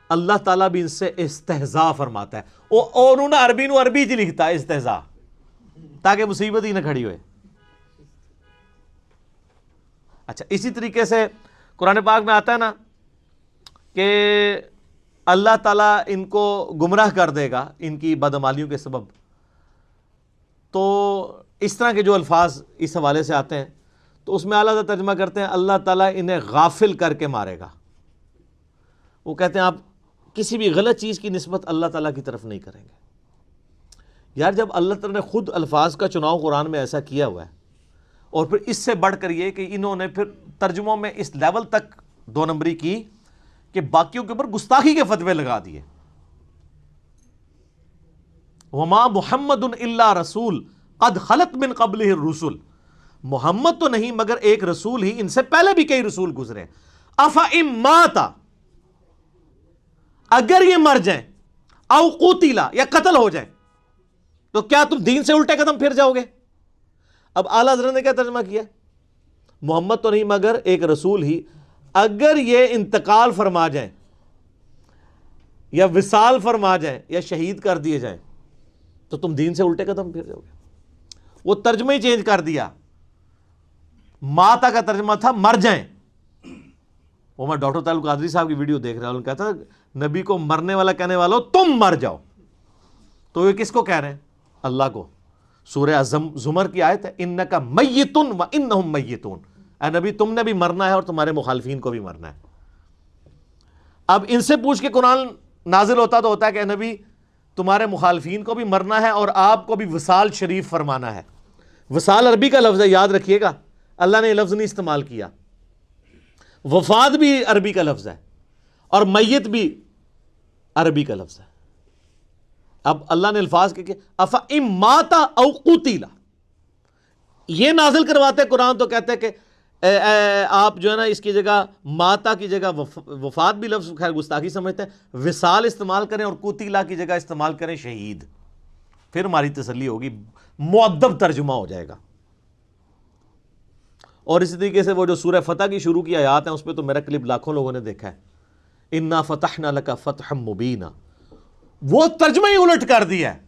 اللہ تعالیٰ بھی ان سے استہزاء فرماتا ہے۔ اور انہوں نے عربی جی لکھتا ہے استہزاء، تاکہ مصیبت ہی نہ کھڑی ہوئے۔ اچھا، اسی طریقے سے قرآن پاک میں آتا ہے نا کہ اللہ تعالیٰ ان کو گمراہ کر دے گا ان کی بدعمالیوں کے سبب۔ تو اس طرح کے جو الفاظ اس حوالے سے آتے ہیں تو اس میں اعلیٰ ترجمہ کرتے ہیں اللہ تعالیٰ انہیں غافل کر کے مارے گا۔ وہ کہتے ہیں آپ کسی بھی غلط چیز کی نسبت اللہ تعالیٰ کی طرف نہیں کریں گے۔ یار جب اللہ تعالیٰ نے خود الفاظ کا چناؤ قرآن میں ایسا کیا ہوا ہے، اور پھر اس سے بڑھ کر یہ کہ انہوں نے پھر ترجموں میں اس لیول تک دو نمبری کی کہ باقیوں کے اوپر گستاخی کے فتوے لگا دیے۔ وما محمد الا رسول قد خلت من قبلہ الرسل، محمد تو نہیں مگر ایک رسول ہی، ان سے پہلے بھی کئی رسول گزرے۔ افئن مات، اگر یہ مر جائیں، او قتلا یا قتل ہو جائیں، تو کیا تم دین سے الٹے قدم پھر جاؤ گے؟ اب اعلیٰ حضرت نے کیا ترجمہ کیا؟ محمد تو نہیں مگر ایک رسول ہی، اگر یہ انتقال فرما جائیں یا وصال فرما جائیں یا شہید کر دیے جائیں تو تم دین سے الٹے قدم پھر جاؤ گے۔ وہ ترجمہ ہی چینج کر دیا، ماتا کا ترجمہ تھا مر جائیں۔ وہ میں ڈاکٹر طارق قادری صاحب کی ویڈیو دیکھ رہا ہوں، انہوں نے کہا تھا نبی کو مرنے والا کہنے والا ہو تم مر جاؤ، تو یہ کس کو کہہ رہے ہیں؟ اللہ کو۔ سورہ زمر کی آیت ہے انکا میتن و انہم میتون، اے نبی تم نے بھی مرنا ہے اور تمہارے مخالفین کو بھی مرنا ہے۔ اب ان سے پوچھ کے قرآن نازل ہوتا تو ہوتا ہے کہ اے نبی تمہارے مخالفین کو بھی مرنا ہے اور آپ کو بھی وصال شریف فرمانا ہے۔ وصال عربی کا لفظ ہے، یاد رکھیے گا، اللہ نے یہ لفظ نہیں استعمال کیا۔ وفات بھی عربی کا لفظ ہے اور میت بھی عربی کا لفظ ہے۔ اب اللہ نے الفاظ کہ افئن مات او قتل یہ نازل کرواتے قرآن، تو کہتے ہیں کہ آپ جو ہے نا اس کی جگہ ماتا کی جگہ وفات بھی لفظ خیر گستاخی سمجھتے ہیں، وصال استعمال کریں اور قتیلہ کی جگہ استعمال کریں شہید، پھر ہماری تسلی ہوگی، مؤدب ترجمہ ہو جائے گا۔ اور اسی طریقے سے وہ جو سورہ فتح کی شروع کی آیات ہیں اس پہ تو میرا کلپ لاکھوں لوگوں نے دیکھا ہے، انا فتحنا لک فتحا مبینا، وہ ترجمہ ہی الٹ کر دیا ہے۔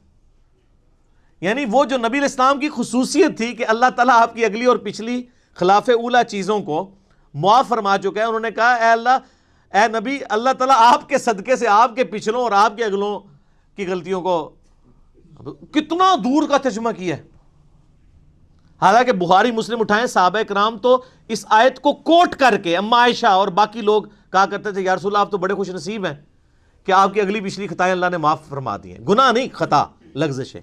یعنی وہ جو نبی علیہ السلام کی خصوصیت تھی کہ اللہ تعالیٰ آپ کی اگلی اور پچھلی خلاف اولا چیزوں کو معاف فرما چکا ہے، انہوں نے کہا اے اللہ اے نبی اللہ تعالیٰ آپ کے صدقے سے آپ کے پچھلوں اور آپ کے اگلوں کی غلطیوں کو، کتنا دور کا ترجمہ کیا ہے۔ حالانکہ بخاری مسلم اٹھائیں، صحابہ کرام تو اس آیت کو کوٹ کر کے اما عائشہ اور باقی لوگ کہا کرتے تھے یا رسول اللہ آپ تو بڑے خوش نصیب ہیں کہ آپ کی اگلی پچھلی خطائیں اللہ نے معاف فرما دی ہیں، گناہ نہیں خطا لغزش ہے۔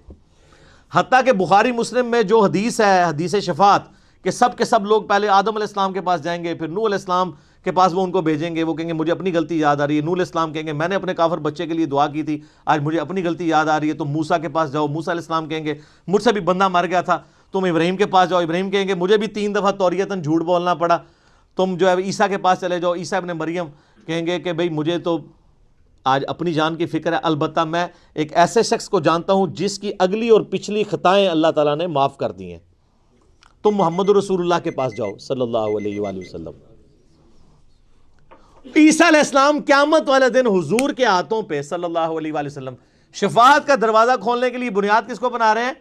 حتیٰ کہ بخاری مسلم میں جو حدیث ہے، حدیث شفاعت، کہ سب کے سب لوگ پہلے آدم علیہ السلام کے پاس جائیں گے، پھر نوح علیہ السلام کے پاس وہ ان کو بھیجیں گے، وہ کہیں گے مجھے اپنی غلطی یاد آ رہی ہے، نوح علیہ السلام کہیں گے میں نے اپنے کافر بچے کے لیے دعا کی تھی آج مجھے اپنی غلطی یاد آ رہی ہے، تم موسیٰ کے پاس جاؤ، موسیٰ علیہ السلام کہیں گے مجھ سے بھی بندہ مر گیا تھا، تم ابراہیم کے پاس جاؤ، ابراہیم کہیں گے مجھے بھی 3 دفعہ توریتاً جھوٹ بولنا پڑا، تم جو ہے عیسیٰ کے پاس چلے جاؤ، عیسیٰ ابن مریم کہیں گے کہ بھئی مجھے تو آج اپنی جان کی فکر ہے، البتہ میں ایک ایسے شخص کو جانتا ہوں جس کی اگلی اور پچھلی خطائیں اللہ تعالیٰ نے معاف کر دی ہیں۔ تم محمد رسول اللہ کے پاس جاؤ صلی اللہ علیہ وآلہ وسلم۔ عیسیٰ علیہ السلام قیامت والے دن حضور کے ہاتھوں پہ صلی اللہ علیہ وآلہ وسلم شفاعت کا دروازہ کھولنے کے لیے بنیاد کس کو بنا رہے ہیں؟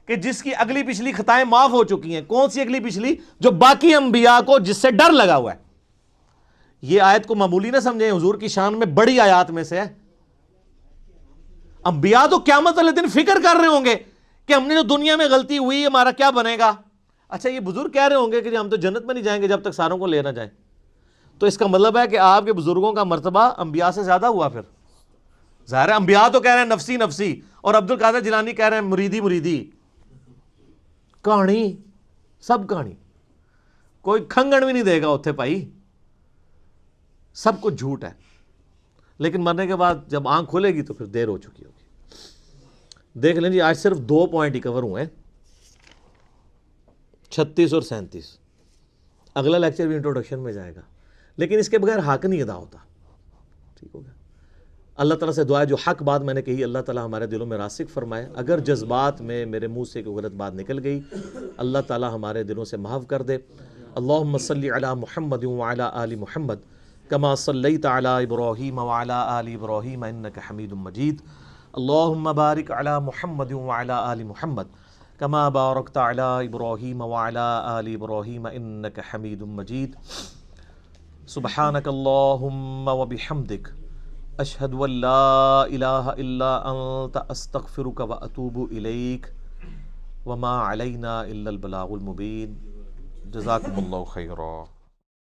کہ جس کی اگلی پچھلی خطائیں معاف ہو چکی ہیں۔ کون سی اگلی پچھلی؟ جو باقی انبیاء کو جس سے ڈر لگا ہوا ہے۔ یہ آیت کو معمولی نہ سمجھیں، حضور کی شان میں بڑی آیات میں سے ہے۔ انبیاء تو قیامت والے دن فکر کر رہے ہوں گے کہ ہم نے جو دنیا میں غلطی ہوئی ہمارا کیا بنے گا۔ اچھا یہ بزرگ کہہ رہے ہوں گے کہ ہم تو جنت میں نہیں جائیں گے جب تک ساروں کو لے نہ جائیں، تو اس کا مطلب ہے کہ آپ کے بزرگوں کا مرتبہ انبیاء سے زیادہ ہوا۔ پھر ظاہر ہے انبیاء تو کہہ رہے ہیں نفسی نفسی، اور عبد القادر جیلانی کہہ رہے ہیں مریدی مریدی۔ کہانی سب کہانی، کوئی کھنگن بھی نہیں دے گا اتھے بھائی، سب کچھ جھوٹ ہے۔ لیکن مرنے کے بعد جب آنکھ کھلے گی تو پھر دیر ہو چکی ہوگی۔ دیکھ لیں جی، آج صرف 2 پوائنٹ ہی کور ہوئے ہیں، 36 اور 37۔ اگلا لیکچر بھی انٹروڈکشن میں جائے گا، لیکن اس کے بغیر حق نہیں ادا ہوتا۔ ٹھیک ہو گیا؟ اللہ تعالیٰ سے دعا ہے جو حق بات میں نے کہی اللہ تعالیٰ ہمارے دلوں میں راسخ فرمائے۔ اگر جذبات میں میرے منہ سے کوئی غلط بات نکل گئی اللہ تعالیٰ ہمارے دلوں سے معاف کر دے۔ اللہم صلی علی محمد وعلی آل محمد کما صلیت علی ابراہیم وعلی آل ابراہیم انک حمید مجید۔ اللہم بارک علی محمد وعلی آل محمد کما بارکت علی ابراہیم وعلی آل ابراہیم انک حمید مجید۔ سبحانک اللہم وبحمدک اشہد ان لا الہ الا انت استغفرک واتوب الیک وما علینا الا البلاغ المبین۔ جزاکم اللہ خیرا۔